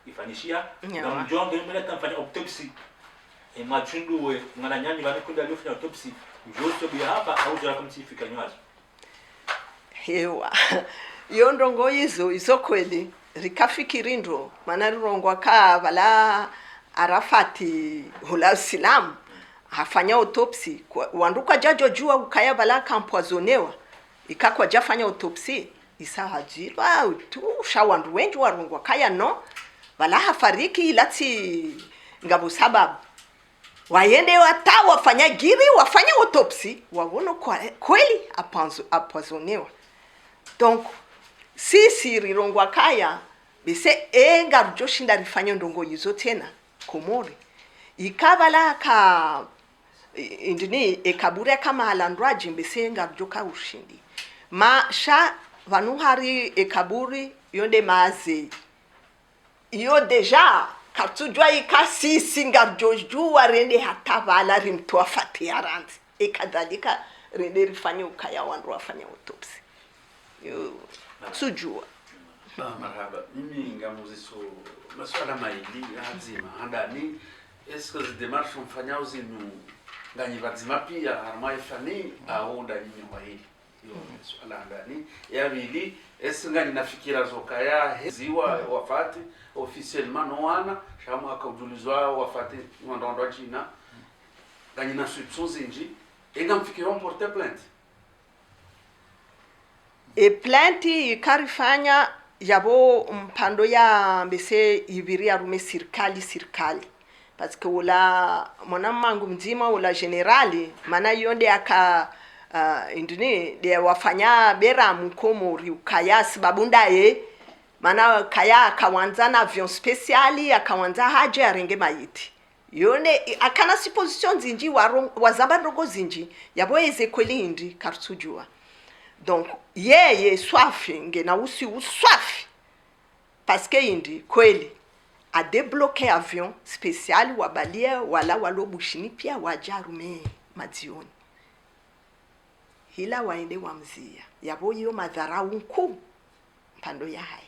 ifanishia ngamjonge mbele tamfanya autopsie machunduwe mwananyani banikunda aliyofanya autopsy njoto bia hapa au jara kumsifika nywaji hewa iyo ndongo izo kweli rikafikirindo maana rirongwa ka bala Arafati hula Islam hafanya autopsy wanduka jajo jua ukaya bala kampoazonewa ikakwa jafanya autopsy isahajirwa tu shawandu wengi warongwa kaya no bala hafariki ilati ngabo sababu waende wafanya giri wafanya autopsy waone kweli apoisonewa donc sisi rirongwa kaya bise ngarujo shinda rifanya ndongo yizo tena Komori ikabala ka indini ekabure kama halandwaji bise ngarujo ka ushindi masha vanuhari ekaburi yonde maze iyo deja katujwa ikasi singarjoju warende hatavala rimtoa fatiaranzi ekadhalika rende rifanya ukaya wandu wafanya autopsy yo sujua marhaba mimi ngamuziso maswala maili hazima handani est-ce que les démarches mfanya uzinu nganyi bazima pia harma ifani au ndani wa hili swala ndani ya vili esingani nafikira zokaya heziwa wafati officiellement no wana shamu akaujulizwa wafati ndondo China gani na soupçons zinji engamfikira porter plainte e plainte ikarifanya yabo mpando ya mbese ibiria rume serikali parce que wala mwana mangu mzima wala generali mana yonde aka indini de wafanya bera mkomori ukaya sababu ndaye mana kaya akawanza na avion speciali akawanza haje arenge maiti yone akana si position zinji wazamba ndogo zinji yabo eze kweli indi kartujua donc yeye swafi ngena usi uswafi parce que indi kweli a débloqué avion spécial wabalia wala walobushini pia wajarume majioni hila waende wamzia yabo hiyo madharau nkuu mpando ya hai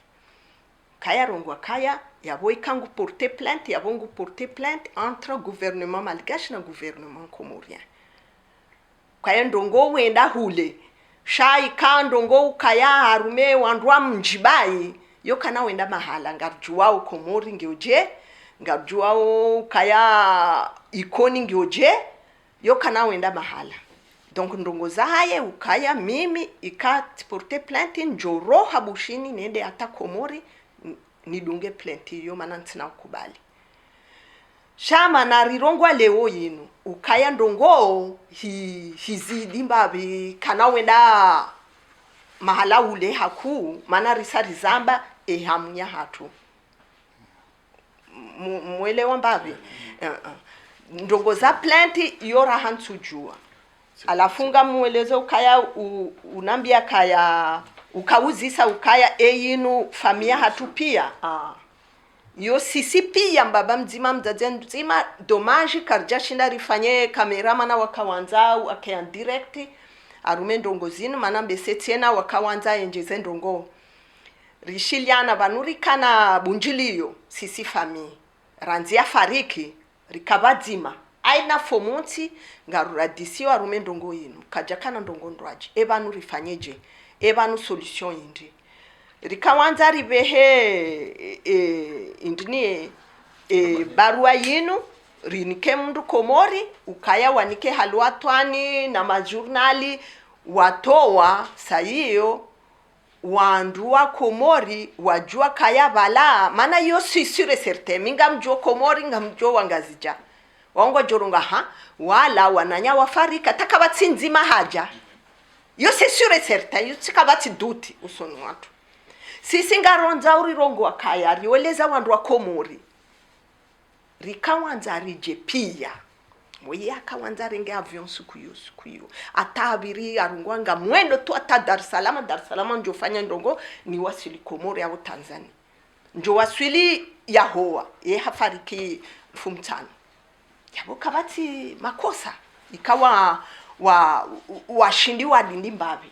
kaya rongwa kaya yabo ikangu porter plainte yabo ngu porter plainte entre gouvernement malgache na gouvernement comorien kaya ndongo wenda hule shai kandongo kaya harume wandwa mjibai yo kana wenda mahala ngarjuao komori ngioje ngarjuao kaya ikoni ngioje yo kana wenda mahala donc ndongo za haye ukaya mimi ikat porter plainte njoro habushini nende ata komori nidunge plainte yo maana ntina ukubali shama na rirongwa leo yinu ukaya ndongo hizidi mbabi kana wenda mahala ule haku maana risari zamba hamunya hatu mwelewa mbabi ndongo za plainte yora hantujua alafunga mwelezo ukaya unambia kaya ukauzisa ukaya yinu famia hatu pia yo sisi pia mbaba mzima mzazi mzima dommage karja shinda rifanye kameramana wakawanza akaya direct arume ndongo zinu mana mbese tena wakawanza enjeze ndongo rishiliana vanurikana bunjiliyo sisi fami ranzia fariki rikabadzima aina fomonti ngaruradisiwa arume ndongo yinu kajakana ndongo ndwaji evanu rifanyeje evanu solution indi rikawanza ribehe indini barua yinu rinike mundu komori ukaya wanike haluatwani na majurnali watoa sahiyo wandua komori wajua kaya bala mana yo sisure certain minga mjo komori ngamjo wangazija wango jorunga wala wananya wafarika takabatsi nzima haja yo sisure certain yo tikabatsi duti usonu watu sisi ngaronza urirongo wakaya rioleza wandu wa komori rikawanza rije pia moye akawanza renge avion suku yo atabiri arungwanga mwendo tu ata Dar es Salaam njo fanya ndongo ni wasili komori au Tanzania njo wasili yahoa hafariki fumtano yabo kabati makosa ikawa washindi wa dindi mbabi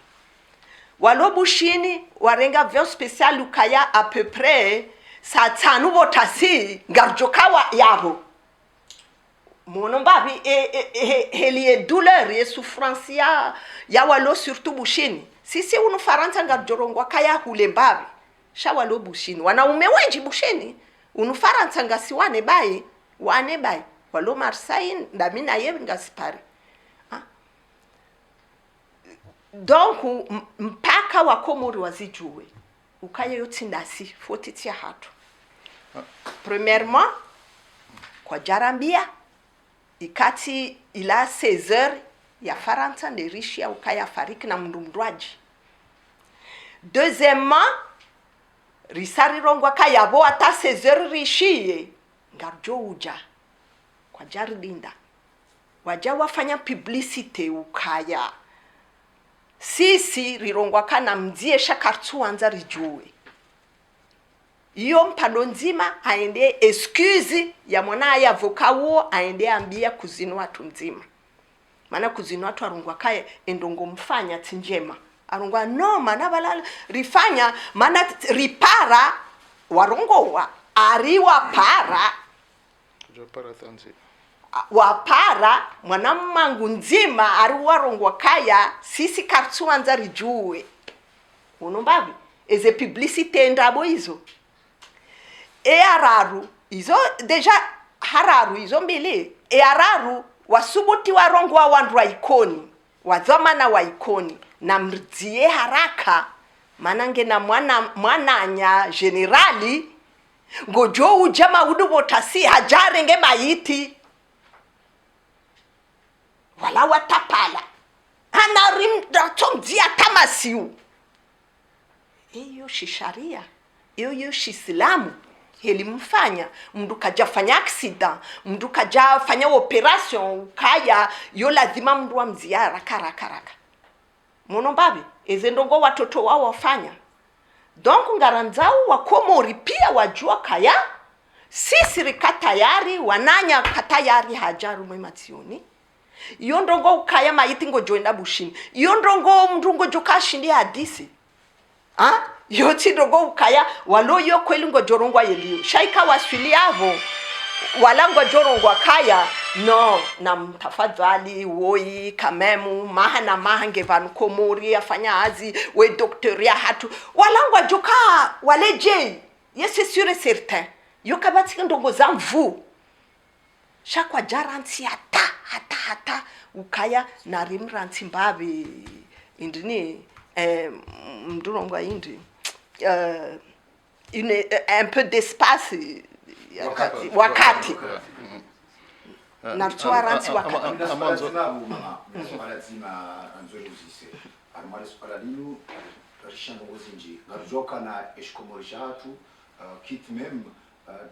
walobushini warenga avion special ukaya à peu près sa tanu botasi ngarjokawa yabo mono mbabi helie douleur et souffrance ya walo surtout bushini sisi unu faransa ngarjorongwa kaya hule mbabi sha walo bushini wanaume wengi bushini unu faransa ngasiwane bai wane bai walo Marseille ndamina yebe ngasipari donc mpaka wa komori wazijue ukaya yotindasi fotitia hatu premièrement kwa jarambia ikati ila 16h ya faransa de rishia ukaya fariki na mndumdwaji deuxièmement risari rongwa kaya bo ata 16h rishie ngarjo uja kwa jardinda waja wafanya publicité ukaya sisi rirongwa kana mzie shakartu anza rijue iyo mpando nzima aende excuse ya mwana ya vokawo aende ambia kuzino watu nzima maana kuzino watu arungwa kaya endongo mfanya tinjema arungwa no maana balala rifanya maana ripara warongo wa ariwa para je para tanzi wapara mwanamangu nzima ari warongwa kaya sisi kartsuanza rijue unombavi eze publicite ndabo hizo araru hizo deja hararu hizo mbili araru wasubuti warongwa wandu wa ikoni wadhamana wa ikoni na mrdzie haraka manange na mwananya generali ngojo ujama udubotasi hajarenge maiti wala watapala anarim datomzia tamasiu hiyo shisharia hiyo shisilamu helimfanya mndu kajafanya accident mndu kajafanya operation kaya yo lazima mndu amzia haraka muno babi ezendongo watoto wao wafanya donc ngaranzao wakomori pia wajua kaya sisi rikatayari wananya katayari hajaru mwemationi iyo ndongo ukaya maiti ngo joinda bushini iyo ndongo mndu ngo jokashindi hadisi yoti ndongo ukaya waloyo kweli ngo jorongwa yeliyo shaika waswili avo wala ngo jorongwa kaya no na mtafadhali woi kamemu maha ngevanu komori afanya azi we doktoria hatu wala ngo joka waleje yes c'est sûr et certain yokabati ndongo za mvu shakwa jaranti hata ukaya na rimranti mbabe indini mdurongwa indi un peu d'espace wakati na tuaranti wakati na eshkomorisha hatu kit mem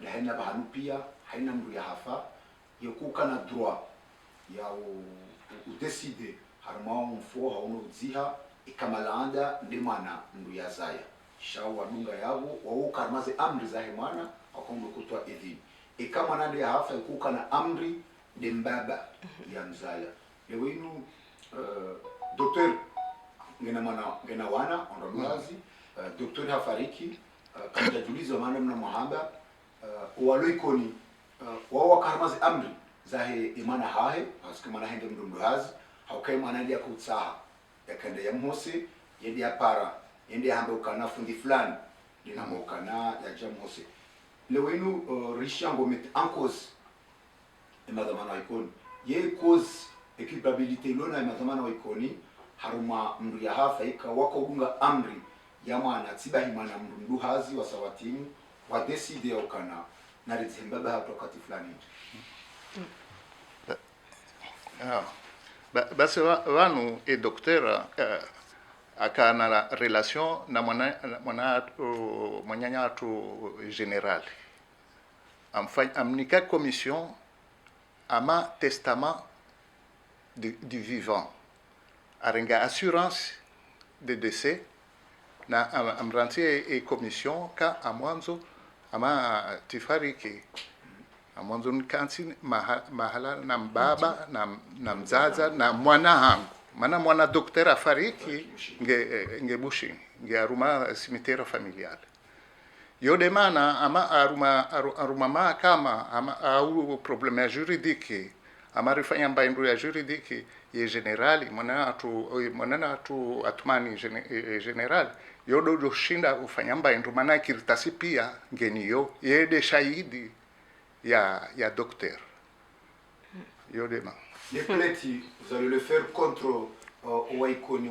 dahena bahanu pia haina mru ya hafa yokuka na droit ya udeside harma mfo hauno ziha ikamalanda ndimana mru ya zaya shau wadunga yabo waukarmaze amri za hemana akondo kutwa idhini ikama nande ya hafa yokuka na amri dembaba ya mzaya lewinu doktor ngena wana ondonazi doktor hafariki kajajulizo maana mna muhamba waloikoni wao wakarmazi amri zahe imana hahe paske mana hende mdumduhazi haukai mana ndia kutsaha yakanda ya mhose yende ya para yende ya hambe ukana fundi fulani dina mokana ya jamhose lewenu rishango met ankos imadhamana wa ikoni ye cause equipability lona imadhamana wa ikoni haruma mru ya hafa ika wako udunga amri yamana tsibahi mana mdumduhazi wa sawatimu wa decide ya ukana na rizembaba hapo wakati fulani basi wanu e doktera akana la relation na mwananya tu general amnika commission ama testament du vivant arenga assurance de décès na amrantie e commission ka amwanzo ama tifariki amwanzo nikansi mahala na mbaba na mzaza na mwana hangu mana mwana doktora afariki nge bushi nge aruma cimetière familial yode mana ama aruma mahakama ama au problème juridique ama rifanya mbaindu ya juridique ye generali mwana atu atmani general yodo doshinda ufanya mbaindu mana kiritasi pia ngeniyo yede shahidi ya docteur yodema les plaintes vous allez le faire contre Waikoni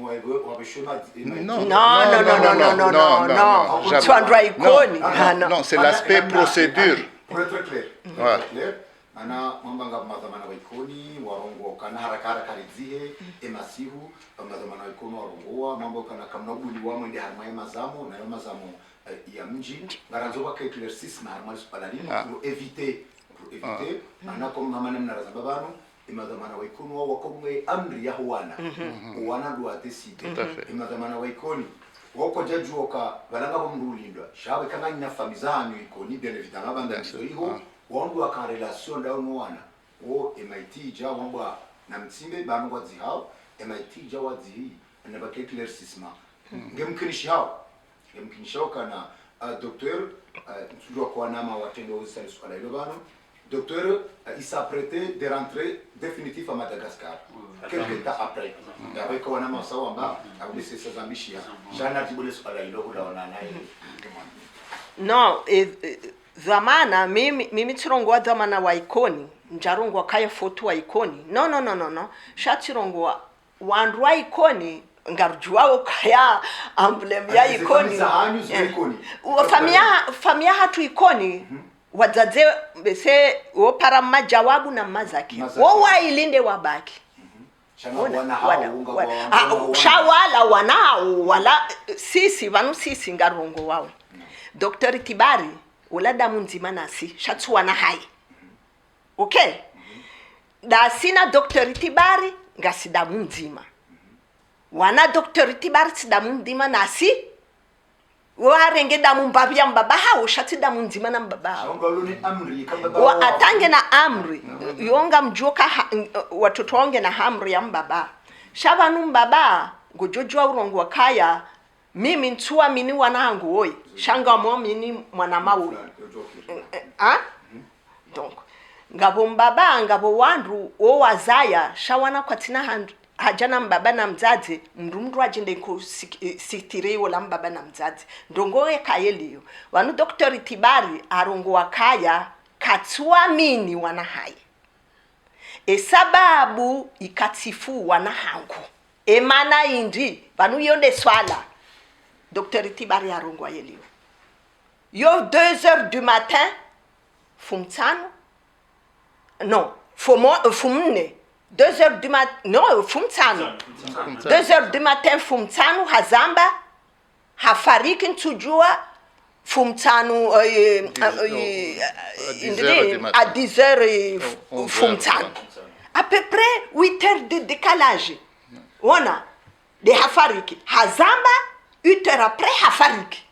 non c'est l'aspect procédure pour être clair ana mambanga madhamana Waikoni warongo kana haraka karizie emasihu madhamana Waikoni warongoa mambo kana kamna buli wa mwende harma mazamo na mazamo ya mji ngaranzoba ka eclaircissement harma spalalini pour éviter ana comme mamana mnaraza babano imadhamana Waikoni wakomwe amri ya huwana uwana ndo ateside imadhamana Waikoni wako jajuoka balanga bomrulindwa shawe kanga ina famizanyu ikoni bien évidemment banda nsoiho wandu aka relation ndao nwana o MIT ja wamba na mtsimbe bantu wazi hao MIT ja wazi na ba eclaircissement ngemkinishi hao kana docteur tujua kwa nama watendo usali swala hilo bano docteur il s'apprêtait de rentrer définitif à Madagascar quelques temps après avec wana masawa amba abulese sazambishia jana tibule swala hilo kudaona naye no dhamana mimi tirongwa dhamana wa ikoni njarongwa kaya foto wa ikoni no shatirongwa wandu wa ikoni ngarjuao kaya emblem ya ikoni famia hatu ikoni wazaze bese wo para majawabu na mazaki wo wailinde wabaki shawala wanao wala sisi vanu sisi ngarongo wao Dr. Tibari wala damu nzima nasi shatsuwana hai okay da sina Dr. Tibari ngasi damu nzima wana Dr. Tibari sidamu nzima nasi warenge damu mbabia mbaba hao shati damu nzima na mbaba hao atange na amri yonga mjoka watoto wange na amri ya mbaba shabanu mbaba ngojojwa urongo wakaya mimi ntua mini wanangu oi shanga mini mwana mawe donc ngabo mbaba ngabo wandu o wazaya shawana kwatina hajana mbaba na mzazi mndu ajinde ko sitire wala mbaba na mzazi ndongoye kayeliyo wanu Dr. Tibari arongo wakaya katua mini wana hai sababu ikatifu wana hangu emana indi vanu yonde swala Dr. Tibari arongo yeliyo yo 2h du matin fumtano non fumne 2h du matin non fumtano 2h du matin fumtano hazamba hafariki ntujua fumtano à 10h fumtano à peu près 8h de décalage wana de hafariki hazamba 8h après hafariki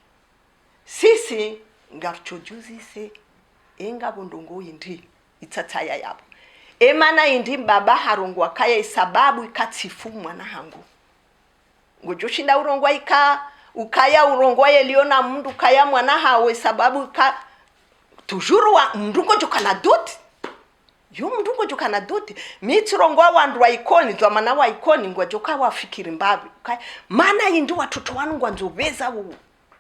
sisi ngarchojuzi se enga bondongo yindi itataya yabo emana indi baba harongwa kaya sababu ikatifu mwana hangu ngojoshinda urongwa ukaya urongwa yeliona mundu kaya mwana hawe sababu ka toujours wa ndungo jokana doti yo ndungo jokana doti mitirongwa wandu wa ikoni dhamana wa ikoni ngojoka wafikiri mbabi kaya mana indi watoto wanu ngwanzobeza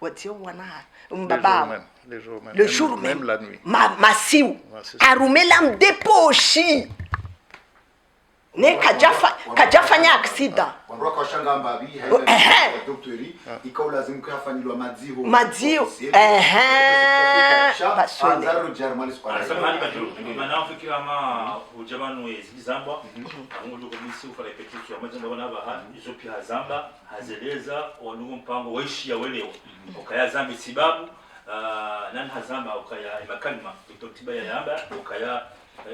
wadio wana mbaba le jour même la nuit masiu arumela mdeposhi ne kajafanya accident wanroka washanga mbabi doktori ikaw lazim kafanyilwa madzio anzaro germani square asamani bajuru mana fikira ma ujabanu ezizamba amungu komisi ufala petition amajanga bana ba izo pia zamba hazeleza wanugo mpango waishi ya welewa ukaya zambi sibabu nan hazamba ukaya imakalma Dr. Tibari yamba ukaya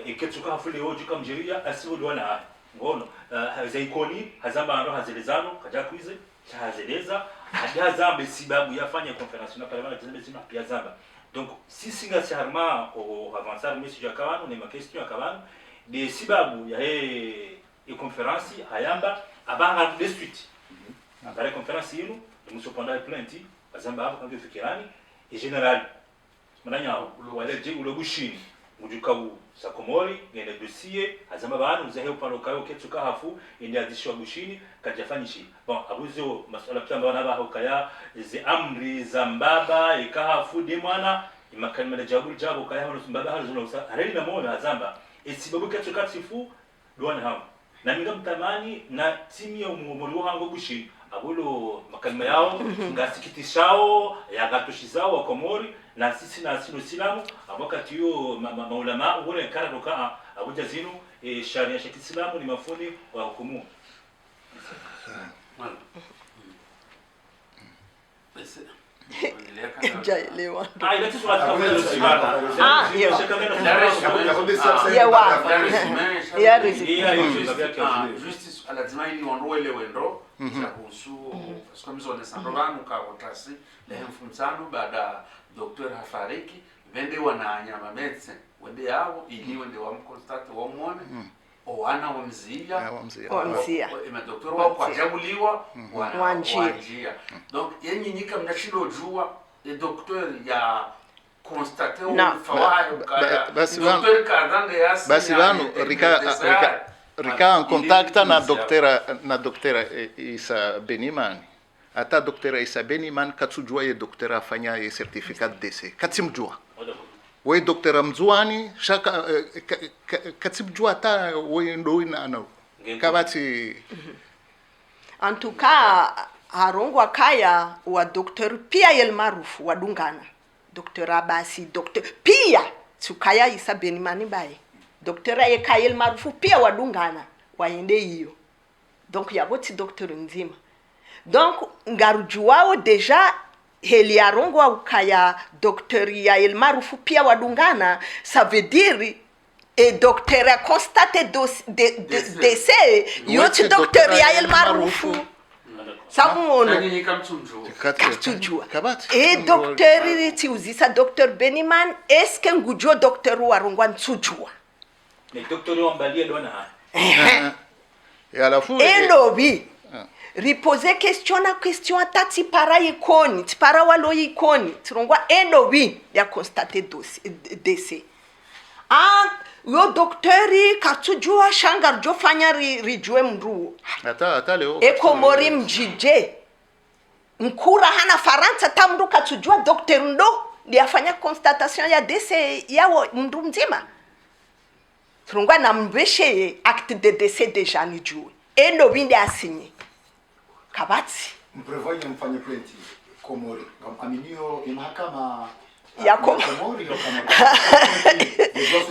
iketsuka hafule hoju kamjeria asiwodwana ngono hazaikoni hazamba ndo hazelezano kaja kwize hazeleza hadi hazamba sibabu yafanya conference na parlement de zamba pia zamba donc si singa charma au avançar monsieur Jakabano ne ma question akabano de sibabu ya conference hayamba abanga de suite après conference yinu muso pendant plainte azamba hapo kama fikirani et général mananya wale je ulobushini mujukabu sakomori ngene dossier azamba banu zahe upano kayo ketsuka hafu indi adishwa bushini kajafanyishi bon abuzo masuala pamba wana ba kaya ze amri zambaba ikahafu de mwana imakalima jabu kaya hono mbaba hazo no areli na mona azamba esibabu ketsuka sifu duana hawo na minga mtamani na timu ya umuri wango bushini abulo makalima yao ngasikitishao yagatoshizao wa komori na sisi na sino silamu wakati hiyo maulama wale kana doka abuja zinu sharia ya Kiislamu ni mafuni wa hukumu jaelewa ile tu swala kama hiyo sibana justice lazima ili wanroele wendo za kuhusu sikomzo na sandovano ka otasi la mfumsano baada Dr. hafariki vende wananyama medicine wende yao ili wende wamconstate wamwone wana wamzia ema doktor wao kwa jabuliwa wanjia donc yenyinyika mnashilo jua doktor ya constate Não. fawayo kaya Basi doktor kadanga yasi basi vanu rika en contacta na doktera Isa Benimani. Ata doktera Isa Benimani katsujua ye doktera afanya ye certificat d'essai. Katsimjua. We doktera mzuani shaka katsimjua ata we ndo ina kabati. En tout cas, harongwa kaya wa doktor pia yel maarufu wadungana. Doktor Abasi, doktor pia tukaya Isa Benimani baye. Doktor ye kayel maarufu pia wadungana waende hiyo. Donc yaboti doktor nzima. Donc ngarujuwao deja heli harongwa ukaya doktor ya el maarufu pia wadungana, ça veut dire et docteur a constaté décès yoti docteur ya el maarufu samuono katujua et docteur tiuzisa docteur Benimani est-ce que ngujo docteur warongwa nsujua mais docteur Wambalie dona Et à la fois elobi riposer question na question atati para ikoni para walo ikoni tirongwa elobi ya constater décès yo doktori katujua shangar jo fanya rijue mruo ata leo ekomori mjije nkura hana faransa tamru katujua doktor ndo liafanya constatation ya décès yawo mndu mzima turungwa na mbeshe acte de décès déjà ni juu endo binde asinye kabati mprevoye mfanye plenti Komori aminio imahakama ya Komori yo kama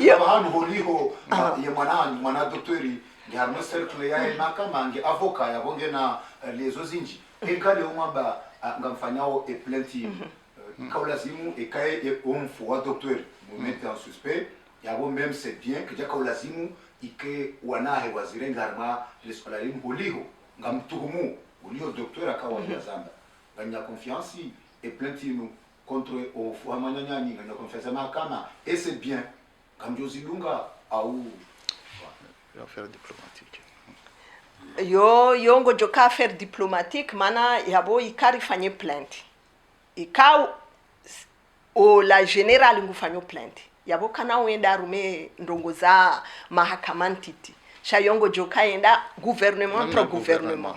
yo hanu holiho ya mwana doktori ya cercle ya mahakama nge avoka ya bonge na lezo zinji ekale umamba ngamfanyao e plenti kaulazimu ekaye e omfu wa doktori mumete en suspect yabo même c'est bien que jaka ulazimu ike wanahe wazirenga harma lesolalim holiho ngamtuhumu ulio docteur akawa yazamba nganya confiance et plaintinu contre au fuamanyanyani nganya confiance mahakama et c'est bien kamjozi dunga au affaire diplomatique yo joka affaire diplomatique mana yabo ikari fanye plainte ikao o la general ngufanya plainte yabo kana wenda rume ndongo za mahakamani titi shayongo joka enda gouvernement pro gouvernement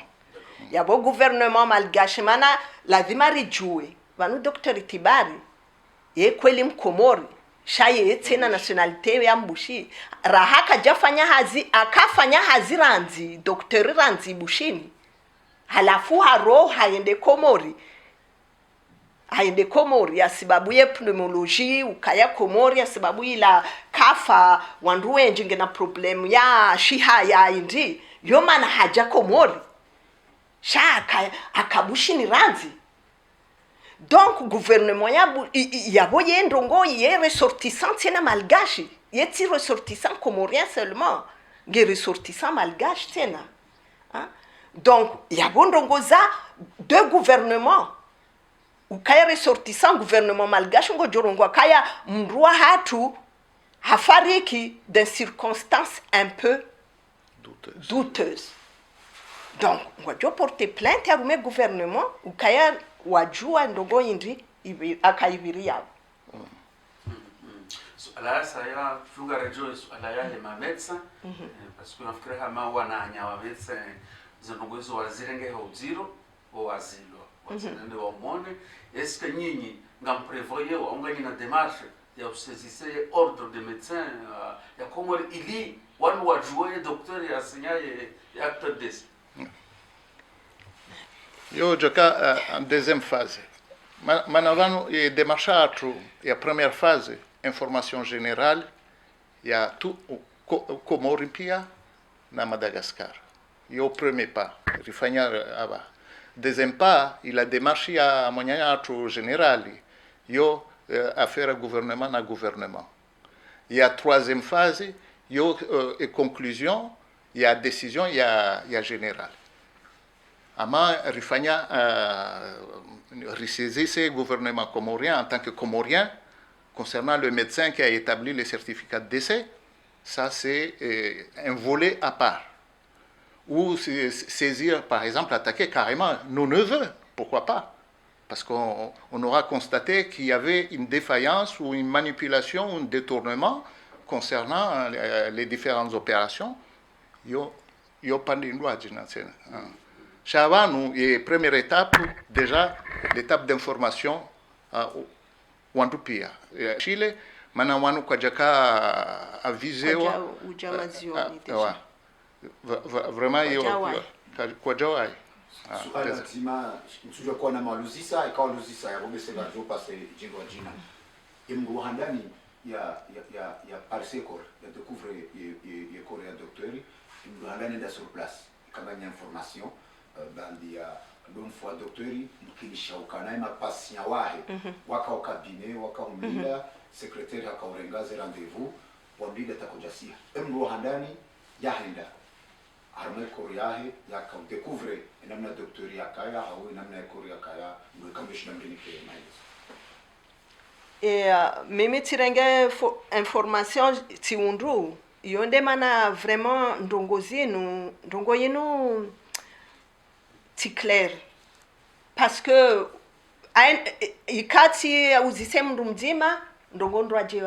yabo gouvernement malgache mana lazima rijue vanu Dr. Tibari ye kweli mkomori shaye tena nationalite ya mbushi rahaka jafanya hazi akafanya hazi ranzi Dr. Ranzi bushini halafu haro haende komori ya sababu ye pneumologie ukaya komori ya sababu ila kafa wanduwe njinge na problemu ya shiha ya indi yomana haja komori shaka akabushini ranzi donc gouvernement yabo yendongo ye ressortissant tena malgache yeti ressortissant comorien seulement nge ressortissant malgache tena donc yabo ndongo za deux gouvernements ukaya ressortissant gouvernement malgache ngo jorongo kaya mrua hatu hafariki dans circonstances un peu douteuses. Donc ngwajo porter plainte ya rume gouvernement ukaya wajua ndogo indi akaibiri yao ala saya funga rejo ala ya ma médecin parce que nafikiri kama wananya wa médecin zinongozo wazirenge ho zero o asilo watsende wa mone est-ce que nyinyi ngamprevoye wa ungani na démarche ya saisir ordre de médecin ya Komori ili wanu wajue docteur ya signaye ya acte de décès. Yo joka en deuxième phase. Manavano e démarchage e a première phase information générale ya tout Komori pia na Madagascar. Yo premier pas rifanya aba. Deuxième pas il a démarché a monyanyatro générali yo affaire gouvernement na gouvernement. Il y a troisième phase yo et conclusion il y a décision il y a général. Ama rifanya ressaisir le gouvernement comorien en tant que comorien concernant le médecin qui a établi le certificat de décès. Ça c'est un volet à part. Ou saisir par exemple, attaquer carrément nos neveux, pourquoi pas. parce qu'on aura constaté qu'il y avait une défaillance ou une manipulation, un détournement concernant les différentes opérations. Yo pandindwaji na tena. Shavanu est première étape déjà l'étape d'information wandu pia. Chile mana wanu kwa jaka avisewa vraiment yo kwa jawai. Suala nzima msujua kwa na maluzisa ikawa luzisa ya bombe sega jo pase jingwa jina. Imruha ndani ya Parsekor ya découvre ya Korea docteur imruha ndani da sur place kaganya information bandi ya l'umfwa docteur mkinisha ukana ma patient wahe waka ukabine waka umila secrétaire akaurengaze rendez-vous wambida takojasia imruha ndani yahenda arme Koreahe yakadécouvre namna docteur yakaya au namna Korea kaya mkamishna mlinike maelezo. Mimi tirenge information tiundru yonde mana vraiment ndongo yenu ti clair parce que ikati uzise mndu mzima ndongo ndwaje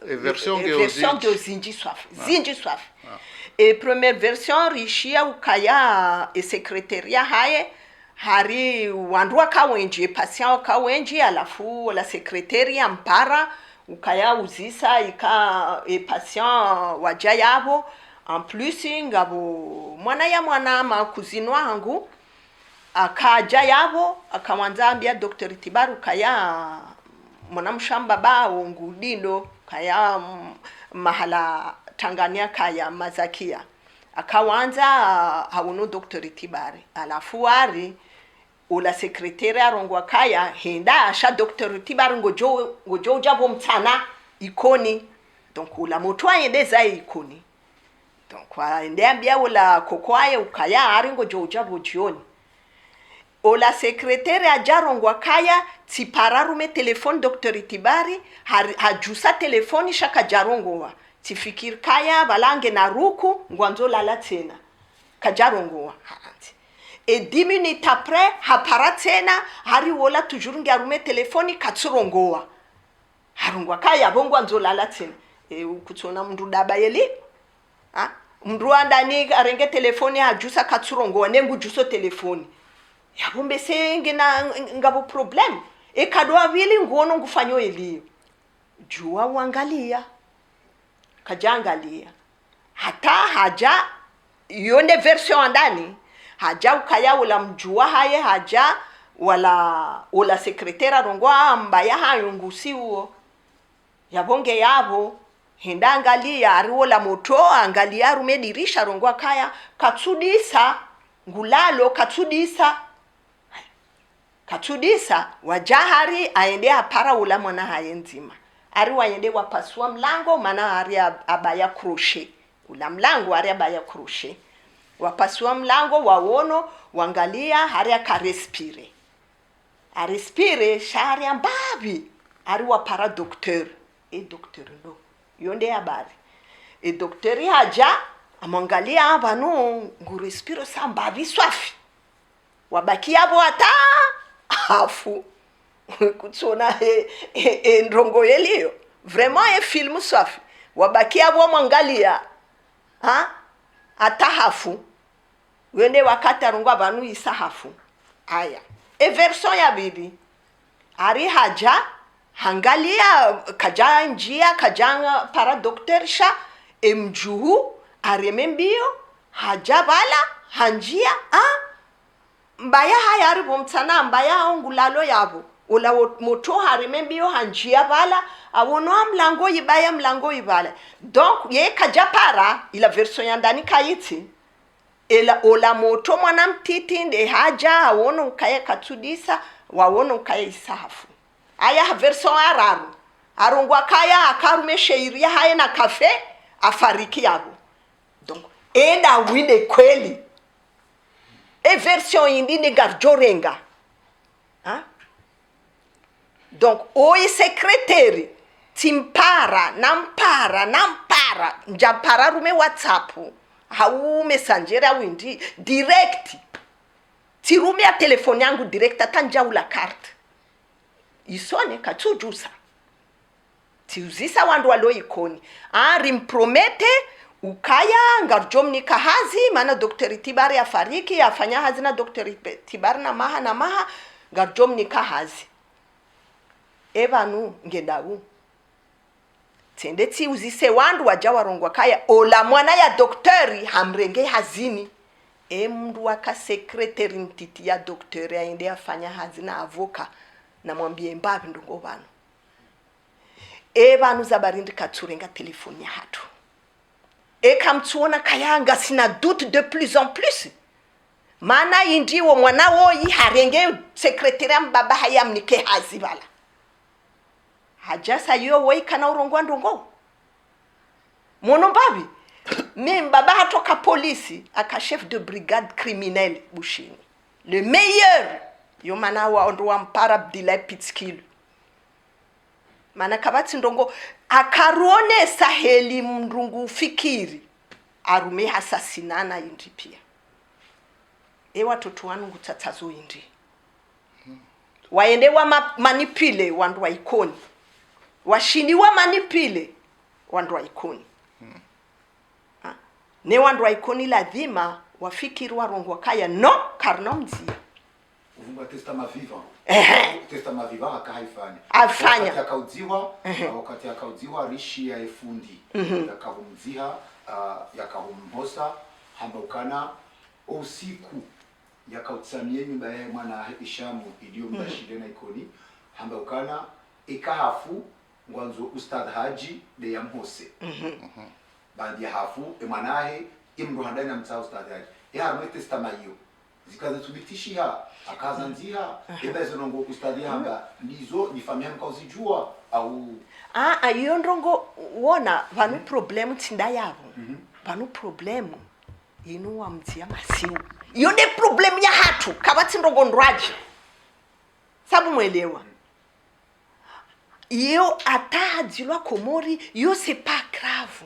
version de zinji swaf et première version rishia ukaya e secrétariat haye hari wandu wakawenji patient wakawenji alafu la secrétaire mpara ukaya uzisa ika e patient waja yabo en plus ngabo mwana makuzinwa hangu akaja yabo akawanza ambia Dr. Tibaru kaya mwana mshamba bao ngudindo kaya mahala Tanganyika kaya mazakia akawanza hauno Dr. Tibari alafu ari ula sekretari arongwa kaya henda asha Dr. Tibari ngojo jabo mtana ikoni donc ula moto aendeza ikoni donc aende ambia ula kokoaye ukaya ari ngojo jabo jioni ola sekretari ajarongwa kaya tipararume telefone Dr. Tibari hajusa telefoni shaka jarongwa tifikir kaya balange na ruku ngwanzo lala tena kajarongoa et 10 minutes après hapara tena hari wola toujours ngarume telefoni katsurongoa harungwa kaya bongwa nzo lala tena ukutona mndu daba yeli mndu andani arenge telefoni hajusa katsurongoa nengu juso telefoni yabombe senge na ngabo problem kadwa vili ngono ngufanyo eliyo jua uangalia kajangalia hata haja yonde version ndani haja ukaya ula mjua haye haja wala sekretera rongwa mbaya hayungusi huo yabonge yabo henda angalia ariola moto angalia rumedirisha rongwa kaya katsudisa ngulalo katsudisa wajahari aende apara ula mwana haye nzima ari waende wapasua mlango mana ari abaya crochet ula mlango ari abaya crochet wapasua mlango waono wangalia hari akarespire arespire shari ambabi ari wapara docteur docteur no yonde habari docteur haja amwangalia abanu ngurespiro sambabi swafi wabaki abo hata afu kutsona ndrongo yelio vraiment film swafi wabaki abo mwangalia atahafu wende wakati arungwa abantu isahafu aya version ya bibi ari haja hangalia kaja njia kaja para doktorsha mjuhu aremembio haja bala hanjia mbaya haya ari bomtsana mbaya ongulalo yabo ula moto haremembio hanjia bala awono mlango ibala donc ye kaja para ila version ya ndani kayiti ela ola moto mwana mtiti nde haja awono kaya katsudisa wawono kaya isahafu aya version araru arongwa kaya akarume sheiria haya na kafe afariki yabo donc enda wine kweli version indine garjorenga donc oi secrétaire timpara nampara njapara rume WhatsApp hau messenger au indi direct tirume ya telefoni yangu direct atanja ula carte isone katsujusa tiuzisa wandu waloikoni rimpromete ukaya ngarjomni kahazi maana Dr. Tibari afariki afanya hazi na Dr. Tibari na maha ngarjomni kahazi evanu ngendawu tende tiuzise wandu waja warongwa kaya ola mwana ya doktori hamrenge hazini mndu waka sekretari mtiti ya doktori aende afanya hazi na avoka na mwambie mbavi ndongo vanu vanu zabarindi katsurenga telefoni ya hatu kamtuona kayanga sina doute de plus en plus maana indiwo mwana woyi harenge sekretari mbaba hayamnike hazi vala hajasa yo woi kana urongwa ndongo mono mbavi mbaba hatoka polisi aka chef de brigade criminelle Bushini le meilleur yo mana wa ndo wampara Abdullah Pitskill mana kabati ndongo akaruone saheli mndungu fikiri arume hasasinana indi pia watoto wanu ngutatazo indi waende wa manipile wandu wa ikoni washini wa manipile wandu wa ikoni ne wandu wa ikoni lazima wafikiri warongwa kaya no karno mzia uvumba testament vivant akaifanya wakati akaudziwa rishi ya efundi yakahumziha yakahumbosa hambaukana usiku yakautsamie nyumba ya mwana Ishamu iliyo mbashire na ikoni hambaukana ikahafu ngwanzo ustad haji de yamhose bandi hafu emanahe imruhanda na mtsa ustad haji ya testament hiyo zikaza tubitishia akazanzia ebezo nongo ustadi hamba nizo ni famia mkauzijua au iyo ndongo wona vanu problem tinda yavo vanu problem inu wa mtia masiu iyo de problem ya hatu kabati ndongo ndwaji sabu mwelewa iyo atahadzilwa komori iyo c'est pas grave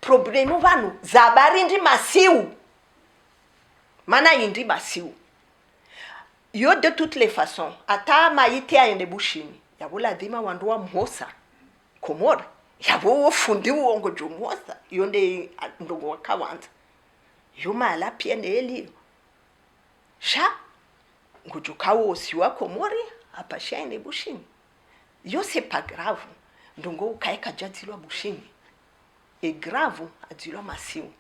problemu vanu zabari ndi masiu mana indi masiu yo de toutes les façons ata maite aende Bushini yabula dhima wandu wa mhosa komora yabo fundi uongo jumuosa yonde ndongo wakawanza yuma la pia neli sha ngujukawo siwa komori apa shaende Bushini yo c'est pas grave ndongo ukaeka jadilwa Bushini grave adilwa masiu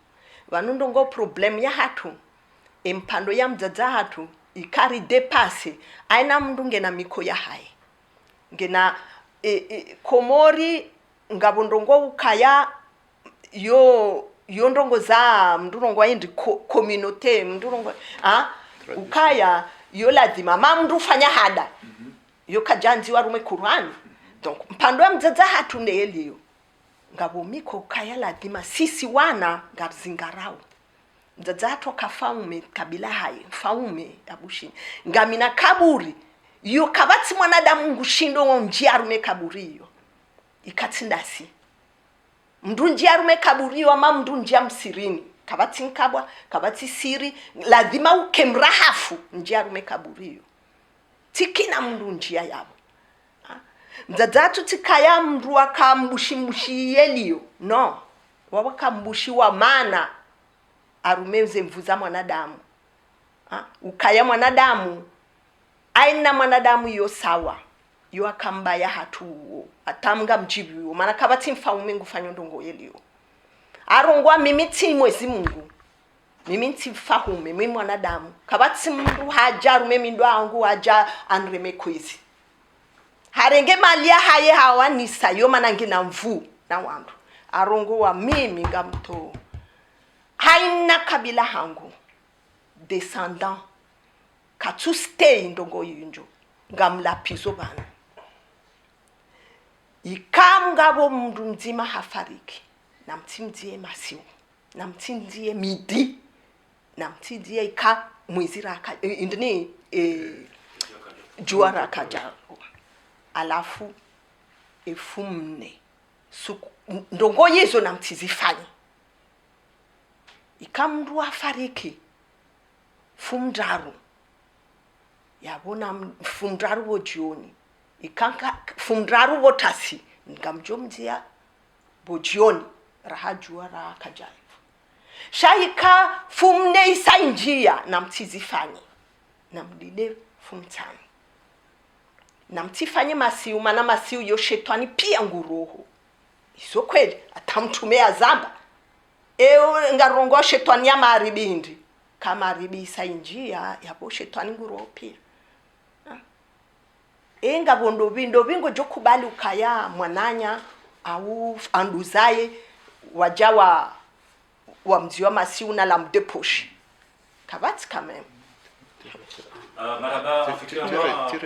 vanu ndongo problem ya hatu empando ya mdzadza hatu ikari depase aina mndu ngena miko ya hai ngena komori ngabondongo ukaya yo ndongo za mndunongo indi communauté mndunongo ukaya yo lazima mndu fanya hada yo kajanzi warume Qur'an donc mpando ya mdzadza hatu ndeliyo ngabo miko ukaya lazima sisi wana ngazingarao mdzadzato kafaume kabila hai faume ya Bushini ngamina kaburi yo kabati mwanadamu ngushindo njiarume kaburi yo ikatsindasi mndu njiarume kaburi yo ama mndu njia msirini kabati nkabwa kabati siri lazima ukemrahafu njiarume kaburi yo tikina mndu njia yabo mdzadzato tikaya mndu akambushi yeliyo no wabakambushi wa mana arumeze mvuza mwanadamu ukaya mwanadamu aina mwanadamu yo sawa yo akambaya hatu atamga mjibu maana kabati mfaume ngufanya ndongo yeliyo arongwa mimi ti mwezi Mungu mimi ntifahume mimi mwanadamu kabati mndu hajaru mimi ndo angu haja anreme kwezi harenge malia haye hawa nisa yo maana ngina mvu na wandu arongo wa mimi ngamto haina kabila hangu descendant katu stay ndongo yinjo ngamla pizo bana ikamngabo mndu mzima hafariki namtindie masiu namtindie midi namtindie ika mwizira ka indini juara kaja alafu efumne ndongo yezo namtizifanya ikamndu afariki fumdaru yabona fumdaru wojioni ikanka fundraru votasi ngamjomzia bojioni rahajua raha kajai shaika fumne isainjia na mtizifanye na mdide fumtani na mtifanye masiu mana masiu yo shetani pia nguruhu iso kweli atamtumea zamba ngarongo shetani ya maribindi kama aribi isainjia yabo shetani nguruhu pia enga bondo bingo jokubali ukaya mwananya au anduzaye wajawa wa mziwa masiu na la mdeposhi kabati kameme. Maraba fikira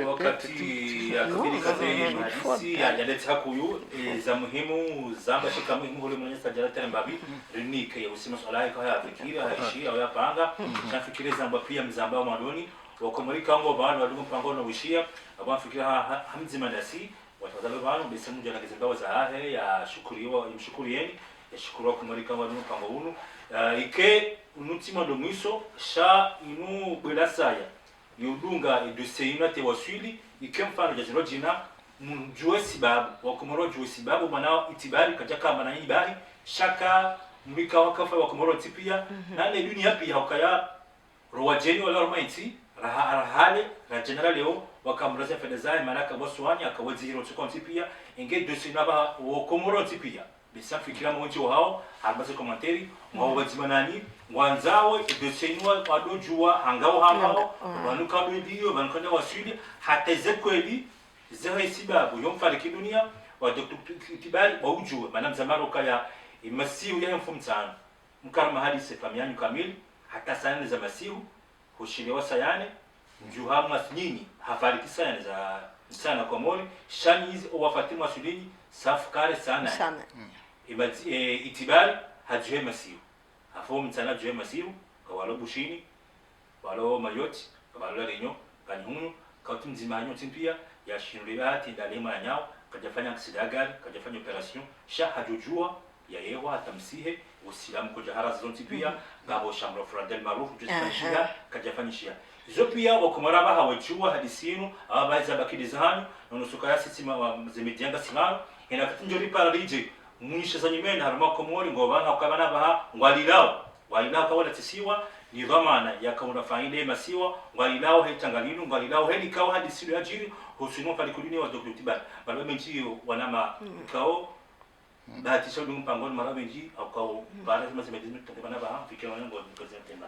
wakati ya kabili kaze hadisi ya jaleta hakuyu za muhimu zamba shika muhimu hule mwenye sajala tena mbabi rinike ya usima swala kwa ya fikira haishi au ya panga na fikira zamba pia mzamba madoni wakomulika ngo bana wadumu pango na wishia aba fikira hamzima nasi watazalo bana bisemu jana kizimba za hahe ya shukuriwa imshukurieni ya shukuru kumulika wadumu pango unu ike unutima ndo mwiso sha inu belasaya yudunga eduseina te waswili ikemfano jaziro jina mjue sibabu wakomoro jue sibabu manao itibari kajaka mana ibari shaka mlika wakafa wakomoro tipia nane dunia pia wakaya rowajeni wala romaiti rahale na general leo wakamraza fedezai manaka waswani akawazi hiro tukonti pia inge dosina ba wakomoro tipia bisa fikira mwanji wao harbaze komanteri mwawazimanani mwanzao edosenwa wadojua hangao hangao wanuka ndio wankwenda waswidi hateze kweli zehe sibabu yomfariki dunia wa Dr. Tibali waujue maana mzamaro kaya imasiu ya mfumtano mkarma hadisi famyanyu kamili hata sayane za masiu hushilewa sayane mjuhamu nyinyi hafariki sayane za sana kwa mori shani hizi owafatima wasudini safu kare sana itibali hajuhe masiu afo mtana juhe masiu kwa walo bushini walo mayoti kwa walo renyo kanyunyu kwa tumzimanyo timpia ya shinulibati ndalema ya nyao kajafanya kisidagari kajafanya operation sha hajujua ya yewa atamsihe usilamu kwa jahara zonti pia ngabo shamro fradel marufu jisifanyishia kajafanyishia izo pia wakumaraba hawajua hadisinu abaiza bakidizahanu nonusuka ya sitima wa zimedianga simano inakatinjori para rije mwisha za nyimena haruma komori ngobana ukabana baha ngwalilao kawala tisiwa ni dhamana ya kauna faida masiwa ngwalilao hetangalinu ngwalilao heli kawa hadisinu ya jiri husuno palikulini wa Dr. Tibali balwe menji wanama kao bahati sio dungu pangoni mara menji au kao baada ya mazimedini tutakana baha fikira wanango kwa zemtema